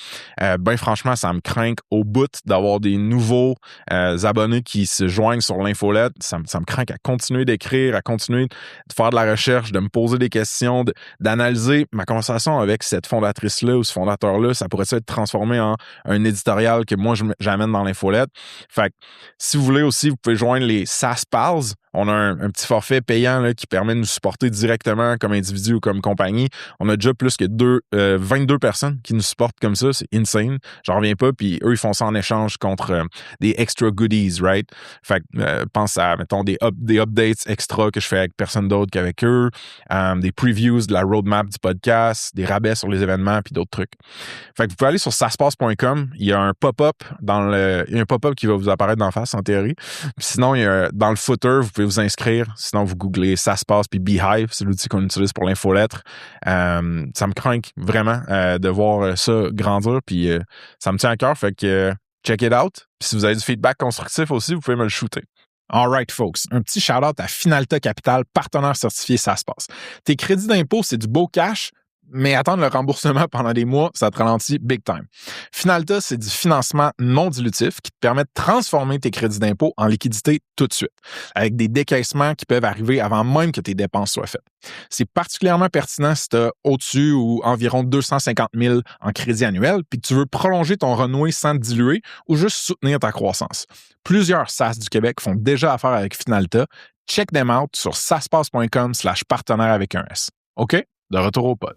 Ben franchement, ça me craint au bout d'avoir des nouveaux abonnés qui se joignent sur l'infolette. Ça me craint à continuer d'écrire, à continuer de faire de la recherche, de me poser des questions, d'analyser ma conversation avec cette fondatrice-là ou ce fondateur-là. Ça pourrait être transformé en un éditorial que moi, j'amène dans l'infolette. Fait que si vous voulez aussi, vous pouvez joindre les SaaS Pals. On a un petit forfait payant là, qui permet de nous supporter directement comme individu ou comme compagnie. On a déjà plus que 22 personnes qui nous supportent comme ça. C'est insane. J'en reviens pas. Puis eux, ils font ça en échange contre des extra goodies, right? Fait que pense à, mettons, des updates extra que je fais avec personne d'autre qu'avec eux, des previews de la roadmap du podcast, des rabais sur les événements puis d'autres trucs. Fait que vous pouvez aller sur saspace.com. Il y a un pop-up il y a un pop-up qui va vous apparaître d'en face en théorie. Puis sinon, il y a, dans le footer, vous pouvez vous inscrire. Sinon, vous googlez Ça se passe puis Beehive, c'est l'outil qu'on utilise pour l'infolettre. Ça me craint vraiment de voir ça grandir, puis ça me tient à cœur. Fait que check it out. Puis si vous avez du feedback constructif aussi, vous pouvez me le shooter. All right, folks. Un petit shout-out à Finalta Capital, partenaire certifié Ça se passe. Tes crédits d'impôt, c'est du beau cash, mais attendre le remboursement pendant des mois, ça te ralentit big time. Finalta, c'est du financement non dilutif qui te permet de transformer tes crédits d'impôt en liquidité tout de suite, avec des décaissements qui peuvent arriver avant même que tes dépenses soient faites. C'est particulièrement pertinent si tu as au-dessus ou environ 250 000 en crédit annuel, puis que tu veux prolonger ton renoué sans te diluer ou juste soutenir ta croissance. Plusieurs SaaS du Québec font déjà affaire avec Finalta. Check them out sur saspace.com/partenaire avec un S. OK? De retour au pod.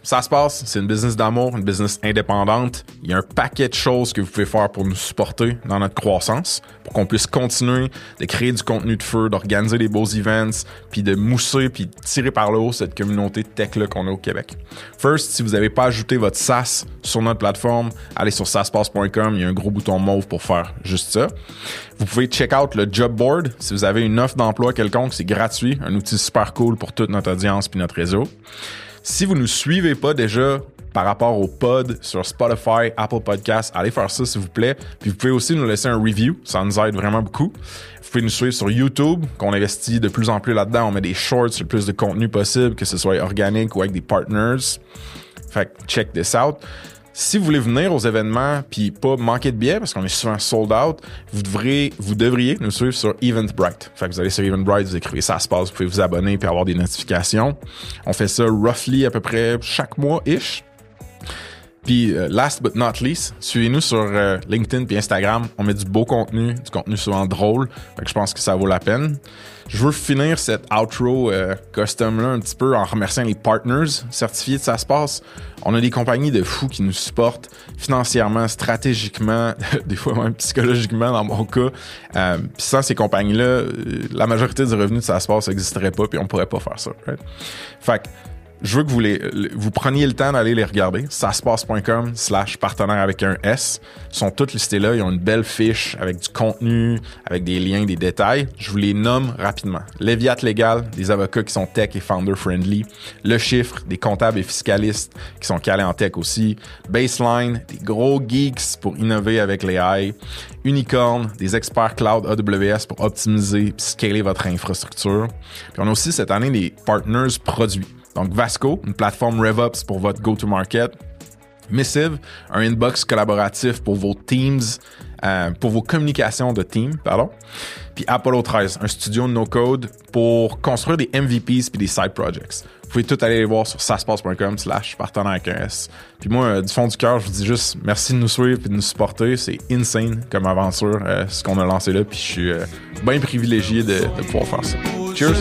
ça se passe, c'est une business d'amour, une business indépendante. Il y a un paquet de choses que vous pouvez faire pour nous supporter dans notre croissance, pour qu'on puisse continuer de créer du contenu de feu, d'organiser des beaux events, puis de mousser, puis de tirer par le haut cette communauté tech-là qu'on a au Québec. First, si vous n'avez pas ajouté votre SaaS sur notre plateforme, allez sur saaspass.com, il y a un gros bouton mauve pour faire juste ça. Vous pouvez check out le job board si vous avez une offre d'emploi quelconque, c'est gratuit, un outil super cool pour toute notre audience puis notre réseau. Si vous ne nous suivez pas déjà par rapport au pod sur Spotify, Apple Podcasts, allez faire ça s'il vous plaît. Puis vous pouvez aussi nous laisser un review, ça nous aide vraiment beaucoup. Vous pouvez nous suivre sur YouTube, qu'on investit de plus en plus là-dedans. On met des shorts sur le plus de contenu possible, que ce soit organique ou avec des partners. Fait que check this out. Si vous voulez venir aux événements puis pas manquer de billets, parce qu'on est souvent sold out, vous devriez nous suivre sur Eventbrite. Fait que vous allez sur Eventbrite, vous écrivez ça se passe, vous pouvez vous abonner puis avoir des notifications. On fait ça roughly à peu près chaque mois-ish. Puis last but not least, suivez-nous sur LinkedIn puis Instagram. On met du beau contenu, du contenu souvent drôle. Fait que je pense que ça vaut la peine. Je veux finir cette outro custom-là un petit peu en remerciant les partners certifiés de Ça se passe. On a des compagnies de fous qui nous supportent financièrement, stratégiquement, des fois même psychologiquement dans mon cas. Puis sans ces compagnies-là, la majorité du revenu de Ça se passe n'existerait pas puis on pourrait pas faire ça. Right? Fait que je veux que vous preniez le temps d'aller les regarder. saaspass.com/partenaire avec un S. Ils sont tous listés là. Ils ont une belle fiche avec du contenu, avec des liens, des détails. Je vous les nomme rapidement. Leviat Légal, des avocats qui sont tech et founder friendly. Le Chiffre, des comptables et fiscalistes qui sont calés en tech aussi. Baseline, des gros geeks pour innover avec l'AI. Unicorn, des experts cloud AWS pour optimiser et scaler votre infrastructure. Puis on a aussi cette année des partners produits. Donc Vasco, une plateforme RevOps pour votre go-to-market. Missive, un inbox collaboratif pour vos teams, pour vos communications de team, pardon. Puis Apollo 13, un studio no-code pour construire des MVPs puis des side projects. Vous pouvez tout aller les voir sur saaspass.com/partenaire avec un S. Puis moi, du fond du cœur, je vous dis juste merci de nous suivre et de nous supporter. C'est insane comme aventure, ce qu'on a lancé là. Puis je suis bien privilégié de pouvoir faire ça. Cheers!